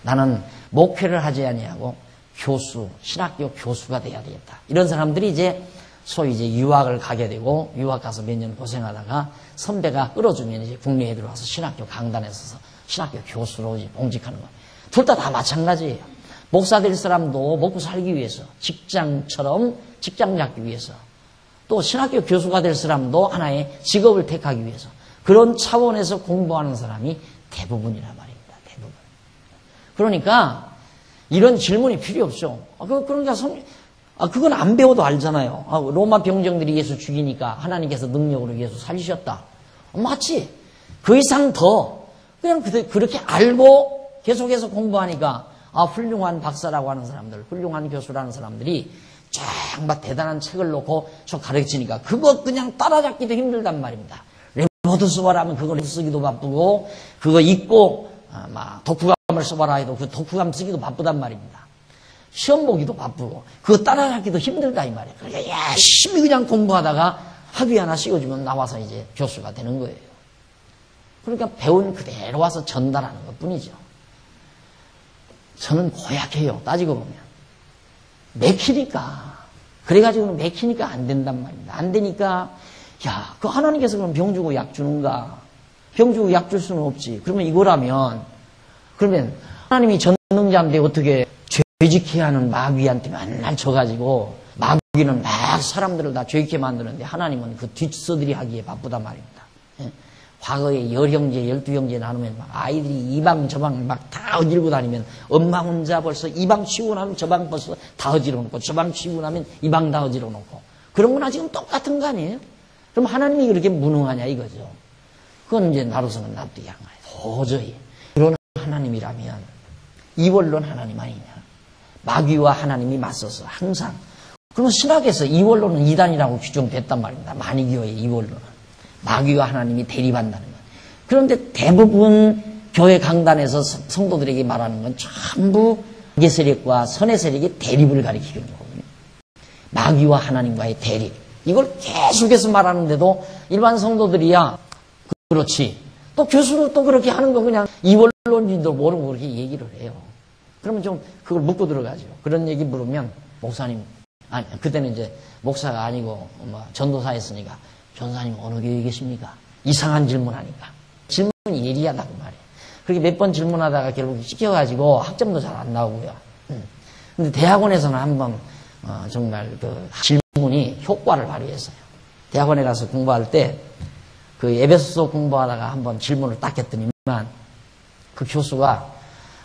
나는 목회를 하지 아니하고 교수, 신학교 교수가 돼야 되겠다. 이런 사람들이 이제 소위 이제 유학을 가게 되고 유학 가서 몇 년 고생하다가 선배가 끌어주면 이제 국내에 들어와서 신학교 강단에 서서 신학교 교수로 이제 봉직하는 거예요. 둘 다 마찬가지예요. 목사 될 사람도 먹고 살기 위해서, 직장처럼 직장 잡기 위해서, 또 신학교 교수가 될 사람도 하나의 직업을 택하기 위해서 그런 차원에서 공부하는 사람이 대부분이란 말입니다. 대부분. 그러니까 이런 질문이 필요 없죠. 그러니까 그건 안 배워도 알잖아요. 로마 병정들이 예수 죽이니까 하나님께서 능력으로 예수 살리셨다. 맞지? 그 이상 더 그냥 그렇게 알고 계속해서 공부하니까 훌륭한 박사라고 하는 사람들, 훌륭한 교수라는 사람들이 정말 대단한 책을 놓고 저 가르치니까 그거 그냥 따라잡기도 힘들단 말입니다. 레모드 써봐라 하면 그걸 쓰기도 바쁘고 그거 읽고 막 독후감을 써봐라 해도 그 독후감 쓰기도 바쁘단 말입니다. 시험 보기도 바쁘고 그거 따라잡기도 힘들다 이 말이에요. 그러니까 열심히 그냥 공부하다가 학위 하나 씌워주면 나와서 이제 교수가 되는 거예요. 그러니까 배운 그대로 와서 전달하는 것뿐이죠. 저는 고약해요. 따지고 보면. 맥히니까. 그래가지고는 맥히니까 안 된단 말입니다. 안 되니까 그 하나님께서 그럼 병 주고 약 주는가? 병 주고 약 줄 수는 없지. 그러면 이거라면 그러면 하나님이 전능자인데 어떻게 죄짓게 하는 마귀한테 맨날 져가지고 마귀는 막 사람들을 다 죄짓게 만드는데 하나님은 그 뒷서들이 하기에 바쁘단 말입니다. 과거에 10형제, 12형제 나누면 막 아이들이 이방 저방 막 다 어지르고 다니면 엄마 혼자 벌써 이방 치우고 나면 저방 벌써 다 어지러 놓고 저방 치우고 나면 이방 다 어지러 놓고 그런 거나 지금 똑같은 거 아니에요? 그럼 하나님이 그렇게 무능하냐 이거죠. 그건 이제 나로서는 납득이 안 가요. 도저히. 그런 하나님이라면 이원론 하나님 아니냐. 마귀와 하나님이 맞서서 항상. 그러면 신학에서 이원론은 이단이라고 규정됐단 말입니다. 만이교의 이원론은. 마귀와 하나님이 대립한다는 것. 그런데 대부분 교회 강단에서 성도들에게 말하는 건 전부 악의 세력과 선의 세력의 대립을 가리키는 거거든요. 마귀와 하나님과의 대립. 이걸 계속해서 말하는데도 일반 성도들이야 그렇지. 또 교수도 또 그렇게 하는 거 그냥 이원론인도 모르고 그렇게 얘기를 해요. 그러면 좀 그걸 묻고 들어가죠. 그런 얘기 물으면 목사님, 아니 그때는 이제 목사가 아니고 전도사였으니까 전사님 어느 교회에 계십니까? 이상한 질문하니까. 질문이 예리하다고 말이에요. 그렇게 몇 번 질문하다가 결국 시켜가지고 학점도 잘 안 나오고요. 근데 대학원에서는 한번 정말 그 질문이 효과를 발휘했어요. 대학원에 가서 공부할 때 그 에베소서 공부하다가 한번 질문을 딱 했더니만 그 교수가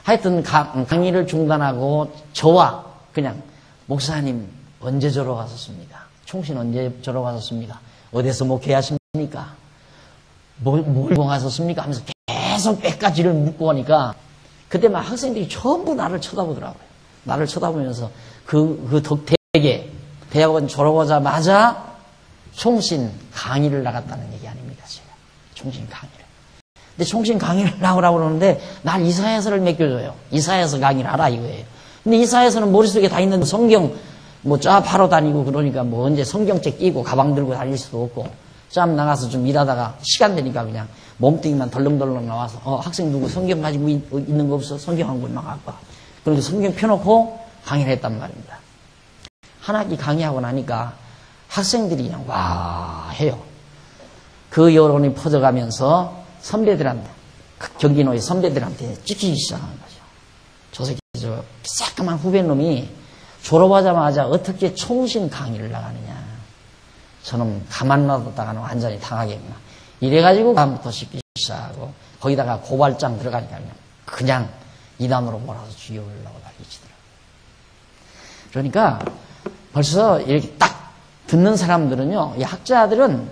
하여튼 강의를 중단하고 저와 그냥 목사님 언제 졸업하셨습니까? 총신 언제 졸업하셨습니까? 어디서 목회하십니까? 뭘 공하셨습니까? 하면서 계속 빽가지를 묻고 하니까 그때 막 학생들이 전부 나를 쳐다보더라고요. 나를 쳐다보면서 그 덕택에 대학원 졸업하자마자 총신 강의를 나갔다는 얘기 아닙니까? 제가 총신 강의를. 근데 총신 강의를 나오라고 그러는데 날 이사야서를 맡겨줘요. 이사야서 강의를 하라 이거예요. 근데 이사야서는 머릿속에 다 있는 성경 쫙 바로 다니고 그러니까 언제 성경책 끼고 가방 들고 다닐 수도 없고 짬 나가서 좀 일하다가 시간 되니까 그냥 몸뚱이만 덜렁덜렁 나와서 학생 누구 성경 가지고 있는 거 없어? 성경 한 권만 갖고 와. 그런데 성경 펴놓고 강의를 했단 말입니다. 한 학기 강의하고 나니까 학생들이 그냥 와 해요. 그 여론이 퍼져가면서 선배들한테 경기노의 선배들한테 찍히기 시작하는 거죠. 저 새끼 저 새까만 후배놈이 졸업하자마자 어떻게 총신 강의를 나가느냐. 저는 가만 놔뒀다가는 완전히 당하겠구나. 이래가지고 다음부터 씹기 시작하고 거기다가 고발장 들어가니까 그냥 이단으로 몰아서 죽여버리려고 난리치더라고요. 그러니까 벌써 이렇게 딱 듣는 사람들은요, 이 학자들은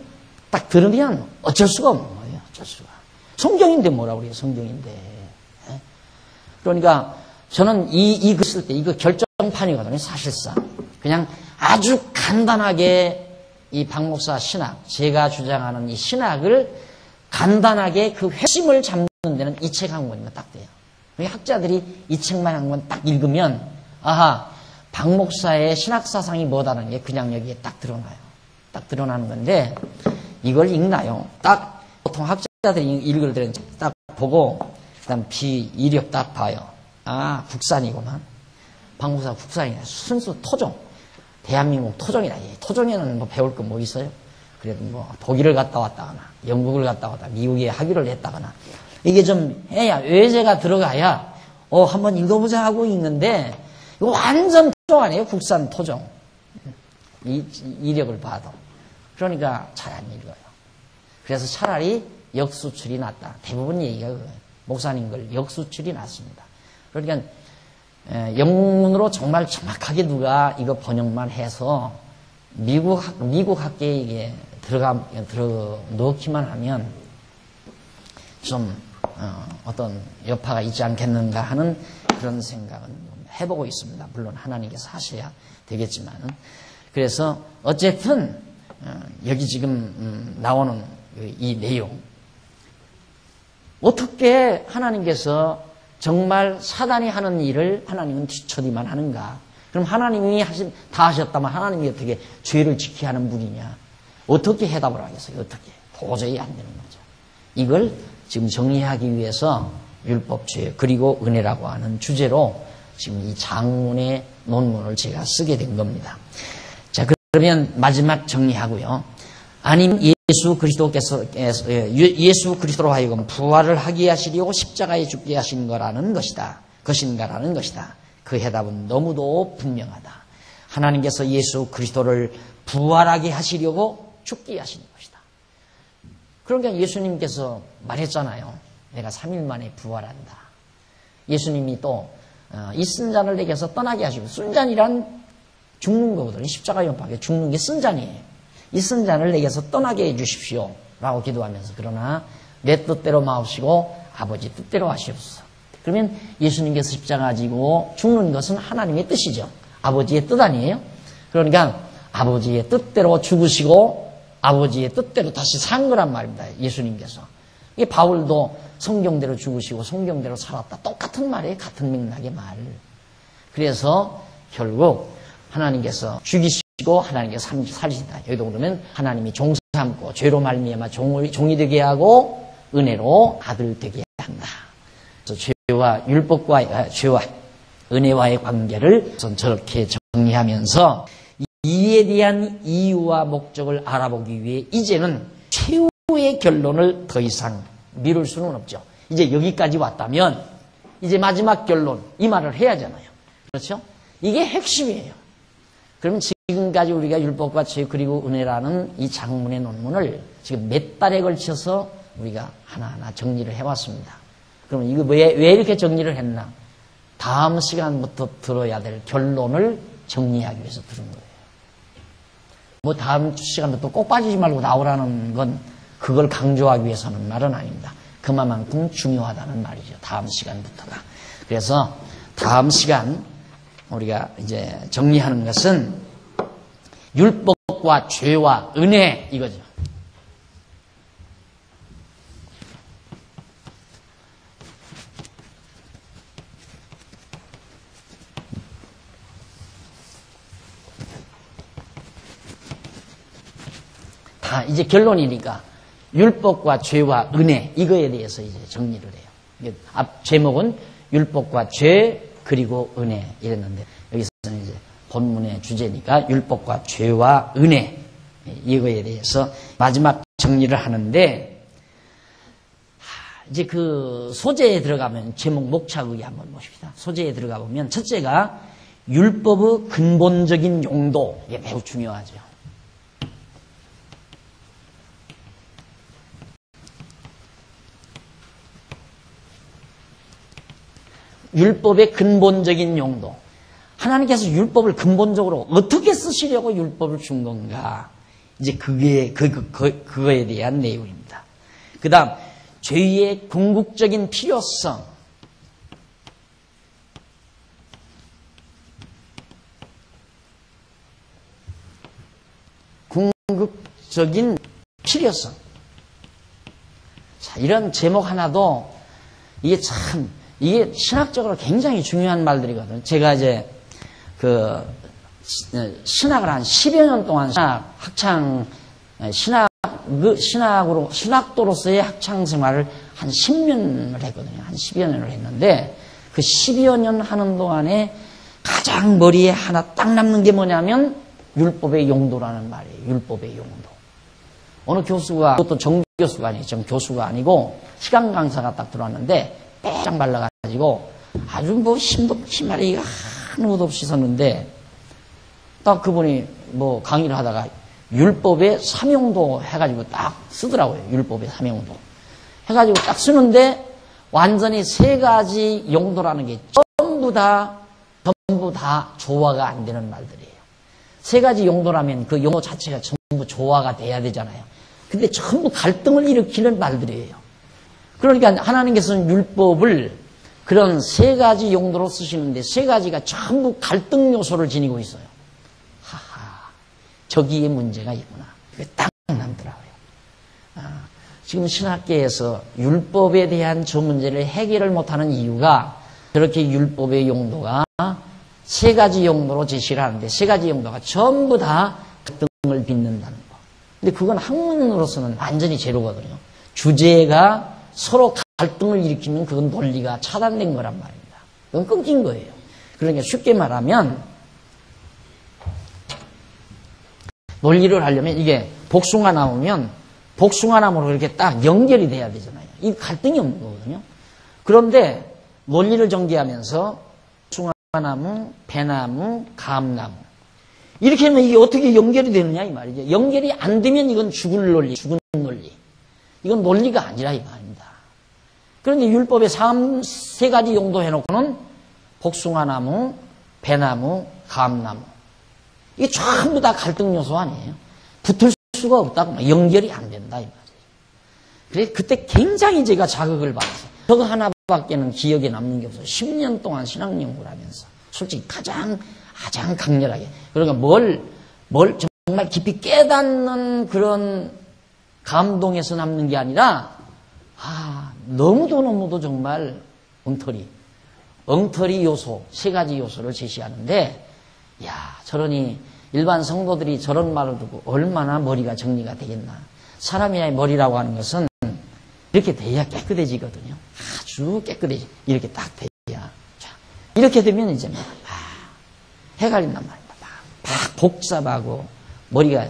딱 들으면 어쩔 수가 없는 거예요. 어쩔 수가. 성경인데 뭐라고 그래요, 성경인데. 그러니까 저는 이 글 쓸 때 이거 결정판이거든요, 사실상. 그냥 아주 간단하게 이 박 목사 신학, 제가 주장하는 이 신학을 간단하게 그 핵심을 잡는 데는 이 책 한 권이면 딱 돼요. 학자들이 이 책만 한 권 딱 읽으면, 아하, 박 목사의 신학 사상이 뭐다는 게 그냥 여기에 딱 드러나요. 딱 드러나는 건데, 이걸 읽나요? 딱, 보통 학자들이 읽을 때는 딱 보고, 그 다음 이력 딱 봐요. 아, 국산이구만. 박 목사 국산이네. 순수 토종. 대한민국 토종이다. 토종에는 뭐 배울 거 뭐 있어요? 그래도 뭐 독일을 갔다 왔다거나 영국을 갔다 왔다 미국에 학위를 냈다거나 이게 좀 해야 외제가 들어가야 한번 읽어보자 하고 읽는데 이거 완전 토종 아니에요? 국산 토종. 이력을 봐도. 그러니까 잘 안 읽어요. 그래서 차라리 역수출이 낫다. 대부분 얘기가 그거예요. 목사님 걸 역수출이 났습니다. 그러니까 영문으로 정말 정확하게 누가 이거 번역만 해서 미국 학계에 이게 들어 넣기만 하면 좀 어떤 여파가 있지 않겠는가 하는 그런 생각은 해보고 있습니다. 물론 하나님께서 하셔야 되겠지만은. 그래서 어쨌든 여기 지금 나오는 이 내용, 어떻게 하나님께서 정말 사단이 하는 일을 하나님은 뒤처리만 하는가? 그럼 하나님이 다 하셨다면 하나님이 어떻게 죄를 지켜야 하는 분이냐? 어떻게 해답을 하겠어요? 어떻게? 도저히 안 되는 거죠. 이걸 지금 정리하기 위해서 율법, 죄, 그리고 은혜라고 하는 주제로 지금 이 장문의 논문을 제가 쓰게 된 겁니다. 자, 그러면 마지막 정리하고요. 아님 예수 그리스도로 하여금 부활을 하게 하시려고 십자가에 죽게 하신 것인가라는 것이다. 그 해답은 너무도 분명하다. 하나님께서 예수 그리스도를 부활하게 하시려고 죽게 하시는 것이다. 그러니까 예수님께서 말했잖아요. 내가 3일 만에 부활한다. 예수님이 또 이 쓴잔을 내게서 떠나게 하시고, 쓴잔이란 죽는 거거든요. 십자가 연박에 죽는 게 쓴잔이에요. 이 쓴잔을 내게서 떠나게 해주십시오 라고 기도하면서, 그러나 내 뜻대로 마옵시고 아버지 뜻대로 하시옵소서. 그러면 예수님께서 십자가 지고 죽는 것은 하나님의 뜻이죠. 아버지의 뜻 아니에요? 그러니까 아버지의 뜻대로 죽으시고 아버지의 뜻대로 다시 산 거란 말입니다. 예수님께서. 이게 바울도 성경대로 죽으시고 성경대로 살았다. 똑같은 말이에요. 같은 맥락의 말. 그래서 결국 하나님께서 죽이시고 하나님께서 살리신다. 여기도 그러면 하나님이 종 삼고 죄로 말미암아 종이 되게 하고 은혜로 아들 되게 한다. 그래서 죄와 은혜와의 관계를 저렇게 정리하면서 이에 대한 이유와 목적을 알아보기 위해 이제는 최후의 결론을 더 이상 미룰 수는 없죠. 이제 여기까지 왔다면 이제 마지막 결론, 이 말을 해야 하잖아요. 그렇죠? 이게 핵심이에요. 그럼 지금까지 우리가 율법과 죄 그리고 은혜라는 이 장문의 논문을 지금 몇 달에 걸쳐서 우리가 하나하나 정리를 해왔습니다. 그러면 이거 왜 이렇게 정리를 했나? 다음 시간부터 들어야 될 결론을 정리하기 위해서 들은 거예요. 뭐 다음 시간부터 꼭 빠지지 말고 나오라는 건 그걸 강조하기 위해서 하는 말은 아닙니다. 그만큼 중요하다는 말이죠. 다음 시간부터가. 그래서 다음 시간 우리가 이제 정리하는 것은 율법과 죄와 은혜 이거죠. 다 이제 결론이니까 율법과 죄와 은혜 이거에 대해서 이제 정리를 해요. 앞 제목은 율법과 죄 그리고 은혜 이랬는데 여기서는 이제 본문의 주제니까 율법과 죄와 은혜 이거에 대해서 마지막 정리를 하는데, 이제 그 소재에 들어가면 제목 목차의 한번 보십시다. 소재에 들어가 보면 첫째가 율법의 근본적인 용도, 이게 매우 중요하죠. 율법의 근본적인 용도. 하나님께서 율법을 근본적으로 어떻게 쓰시려고 율법을 준 건가. 이제 그거에 대한 내용입니다. 그 다음, 죄의 궁극적인 필요성. 궁극적인 필요성. 자, 이런 제목 하나도 이게 신학적으로 굉장히 중요한 말들이거든요. 제가 이제 신학을 한 10여 년 동안 신학도로서의 학창 생활을 한 10년을 했거든요. 한 10여 년을 했는데 그 10여 년 하는 동안에 가장 머리에 하나 딱 남는 게 뭐냐면 율법의 용도라는 말이에요. 율법의 용도. 어느 교수가, 그것도 정교수가 아니에요. 정교수가 아니고 시간 강사가 딱 들어왔는데 빽 발라가지고 아주 뭐 힘말이가 아무것도 없이 섰는데 딱 그분이 뭐 강의를 하다가 율법의 삼용도 해가지고 딱 쓰더라고요. 율법의 삼용도 해가지고 딱 쓰는데 완전히 세 가지 용도라는 게 전부 다 조화가 안 되는 말들이에요. 세 가지 용도라면 그 용도 자체가 전부 조화가 돼야 되잖아요. 근데 전부 갈등을 일으키는 말들이에요. 그러니까 하나님께서는 율법을 그런 세 가지 용도로 쓰시는데 세 가지가 전부 갈등 요소를 지니고 있어요. 하하, 저기에 문제가 있구나. 그게 딱 남더라고요. 지금 신학계에서 율법에 대한 저 문제를 해결을 못하는 이유가 그렇게 율법의 용도가 세 가지 용도로 제시를 하는데 세 가지 용도가 전부 다 갈등을 빚는다는 거. 근데 그건 학문으로서는 완전히 제로거든요. 주제가 서로 갈등을 일으키면 그건 논리가 차단된 거란 말입니다. 그건 끊긴 거예요. 그러니까 쉽게 말하면 논리를 하려면 이게 복숭아 나무면 복숭아 나무로 이렇게 딱 연결이 돼야 되잖아요. 이 갈등이 없는 거거든요. 그런데 논리를 전개하면서 복숭아나무, 배나무, 감나무 이렇게 하면 이게 어떻게 연결이 되느냐 이 말이죠. 연결이 안 되면 이건 죽은 논리. 이건 논리가 아니라 이 말입니다. 그런데 율법에 세 가지 용도 해놓고는 복숭아나무, 배나무, 감나무 이게 전부 다 갈등 요소 아니에요. 붙을 수가 없다고 연결이 안 된다 이 말이에요. 그래서 그때 굉장히 제가 자극을 받았어요. 저거 하나밖에는 기억에 남는 게 없어요. 10년 동안 신학 연구를 하면서 솔직히 가장 강렬하게 그러니까 뭘 정말 깊이 깨닫는 그런 감동에서 남는 게 아니라 너무도 정말 엉터리 요소 세 가지 요소를 제시하는데 저러니 일반 성도들이 저런 말을 듣고 얼마나 머리가 정리가 되겠나. 사람의 머리라고 하는 것은 이렇게 돼야 깨끗해지거든요. 아주 깨끗해지. 이렇게 딱 돼야. 자, 이렇게 되면 이제 헷갈린단 말입니다. 막 복잡하고 머리가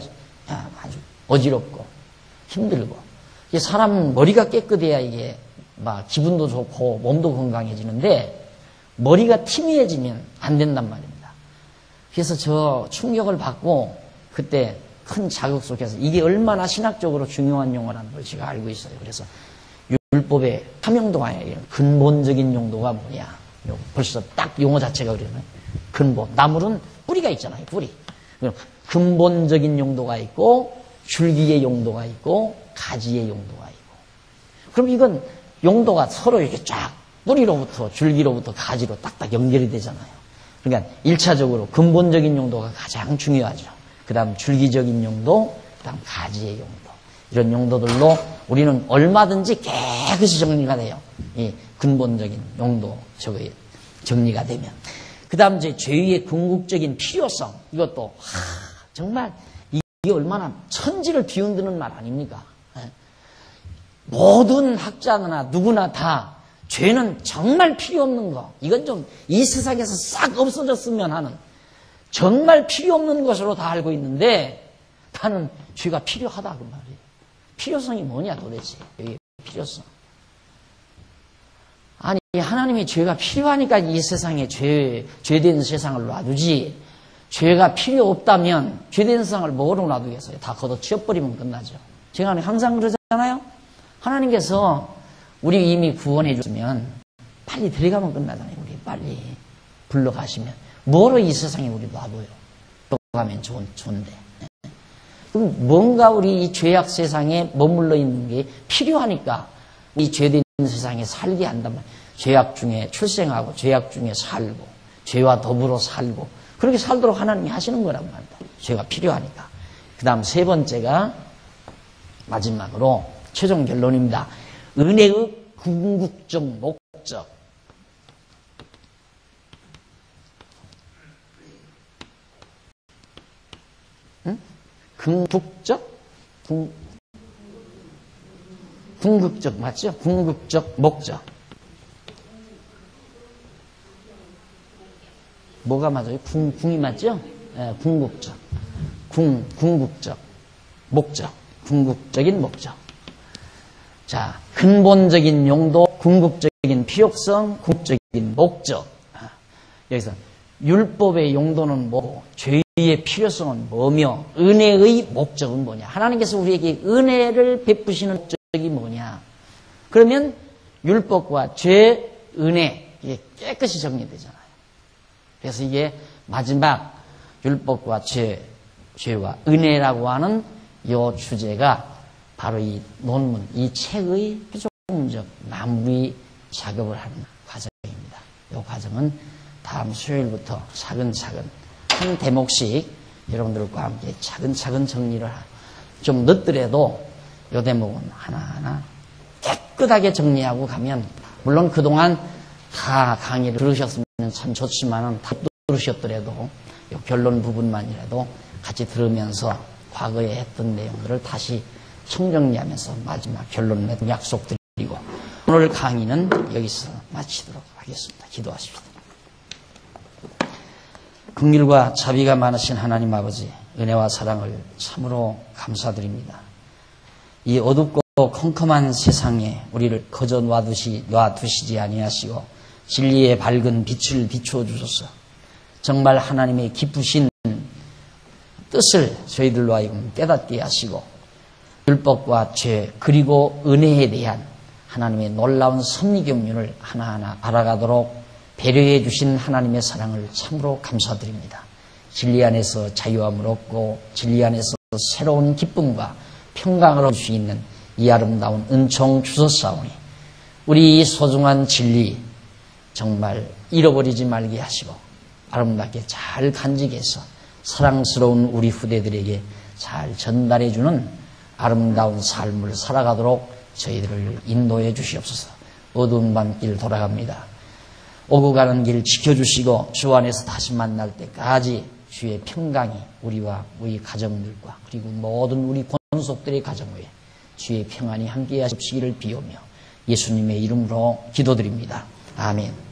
아주 어지럽고 힘들고. 사람 머리가 깨끗해야 이게 막 기분도 좋고 몸도 건강해지는데 머리가 티미해지면 안 된단 말입니다. 그래서 저 충격을 받고 그때 큰 자극 속에서 이게 얼마나 신학적으로 중요한 용어라는 걸 제가 알고 있어요. 그래서 율법의 삼용도가 아니라 근본적인 용도가 뭐냐. 벌써 딱 용어 자체가 그러네. 근본. 나물은 뿌리가 있잖아요. 뿌리. 근본적인 용도가 있고 줄기의 용도가 있고 가지의 용도가 있고. 그럼 이건 용도가 서로 이렇게 쫙 뿌리로부터 줄기로부터 가지로 딱딱 연결이 되잖아요. 그러니까 1차적으로 근본적인 용도가 가장 중요하죠. 그 다음 줄기적인 용도, 그 다음 가지의 용도. 이런 용도들로 우리는 얼마든지 깨끗이 정리가 돼요. 이 근본적인 용도 저거에 정리가 되면. 그 다음 이제 죄의 궁극적인 필요성. 이것도 정말 이게 얼마나 천지를 뒤흔드는 말 아닙니까? 모든 학자나 누구나 다 죄는 정말 필요 없는 거. 이건 좀 이 세상에서 싹 없어졌으면 하는 정말 필요 없는 것으로 다 알고 있는데 나는 죄가 필요하다 그 말이에요. 필요성이 뭐냐 도대체. 여기 필요성. 아니 하나님이 죄가 필요하니까 이 세상에 죄된 세상을 놔두지. 죄가 필요 없다면 죄된 세상을 뭐로 놔두겠어요. 다 걷어치워버리면 끝나죠. 제가 항상 그러잖아요. 하나님께서 우리 이미 구원해 줬으면 빨리 들어가면 끝나잖아요. 우리 빨리 불러가시면 뭐로 이 세상에 우리 놔둬요. 들어가면 좋은데. 그럼 뭔가 우리 이 죄악 세상에 머물러 있는 게 필요하니까 이 죄된 세상에 살게 한단 말이에요. 죄악 중에 출생하고 죄악 중에 살고 죄와 더불어 살고 그렇게 살도록 하나님이 하시는 거란 말입니다. 죄가 필요하니까. 그 다음 세 번째가 마지막으로 최종 결론입니다. 은혜의 궁극적 목적. 궁극적 맞죠? 궁극적 목적. 뭐가 맞아요? 궁이 맞죠? 네, 궁극적. 궁극적 목적. 궁극적인 목적. 자, 근본적인 용도, 궁극적인 필요성, 궁극적인 목적. 여기서 율법의 용도는 뭐고 죄의 필요성은 뭐며 은혜의 목적은 뭐냐. 하나님께서 우리에게 은혜를 베푸시는 목적이 뭐냐. 그러면 율법과 죄, 은혜, 이게 깨끗이 정리되잖아요. 그래서 이게 마지막 율법과 죄와 은혜라고 하는 이 주제가 바로 이 논문, 이 책의 최종적 마무리 작업을 하는 과정입니다. 이 과정은 다음 수요일부터 차근차근 한 대목씩 여러분들과 함께 차근차근 정리를 좀 늦더라도 이 대목은 하나하나 깨끗하게 정리하고 가면, 물론 그동안 다 강의를 들으셨으면 참 좋지만은 다 들으셨더라도 이 결론 부분만이라도 같이 들으면서 과거에 했던 내용들을 다시 총정리하면서 마지막 결론 맺는 약속드리고, 오늘 강의는 여기서 마치도록 하겠습니다. 기도하십시다. 긍휼과 자비가 많으신 하나님 아버지, 은혜와 사랑을 참으로 감사드립니다. 이 어둡고 컴컴한 세상에 우리를 거저 놔두시지 아니하시고 진리의 밝은 빛을 비추어 주소서. 정말 하나님의 기쁘신 뜻을 저희들로 하여금 깨닫게 하시고, 율법과 죄 그리고 은혜에 대한 하나님의 놀라운 섭리 경륜을 하나하나 알아가도록 배려해 주신 하나님의 사랑을 참으로 감사드립니다. 진리 안에서 자유함을 얻고 진리 안에서 새로운 기쁨과 평강을 얻을 수 있는 이 아름다운 은총 주셨사오니 우리 이 소중한 진리 정말 잃어버리지 말게 하시고 아름답게 잘 간직해서 사랑스러운 우리 후대들에게 잘 전달해 주는 아름다운 삶을 살아가도록 저희들을 인도해 주시옵소서. 어두운 밤길 돌아갑니다. 오고 가는 길 지켜주시고 주 안에서 다시 만날 때까지 주의 평강이 우리와 우리 가정들과 그리고 모든 우리 권속들의 가정 위에 주의 평안이 함께 하시기를 비우며 예수님의 이름으로 기도드립니다. 아멘.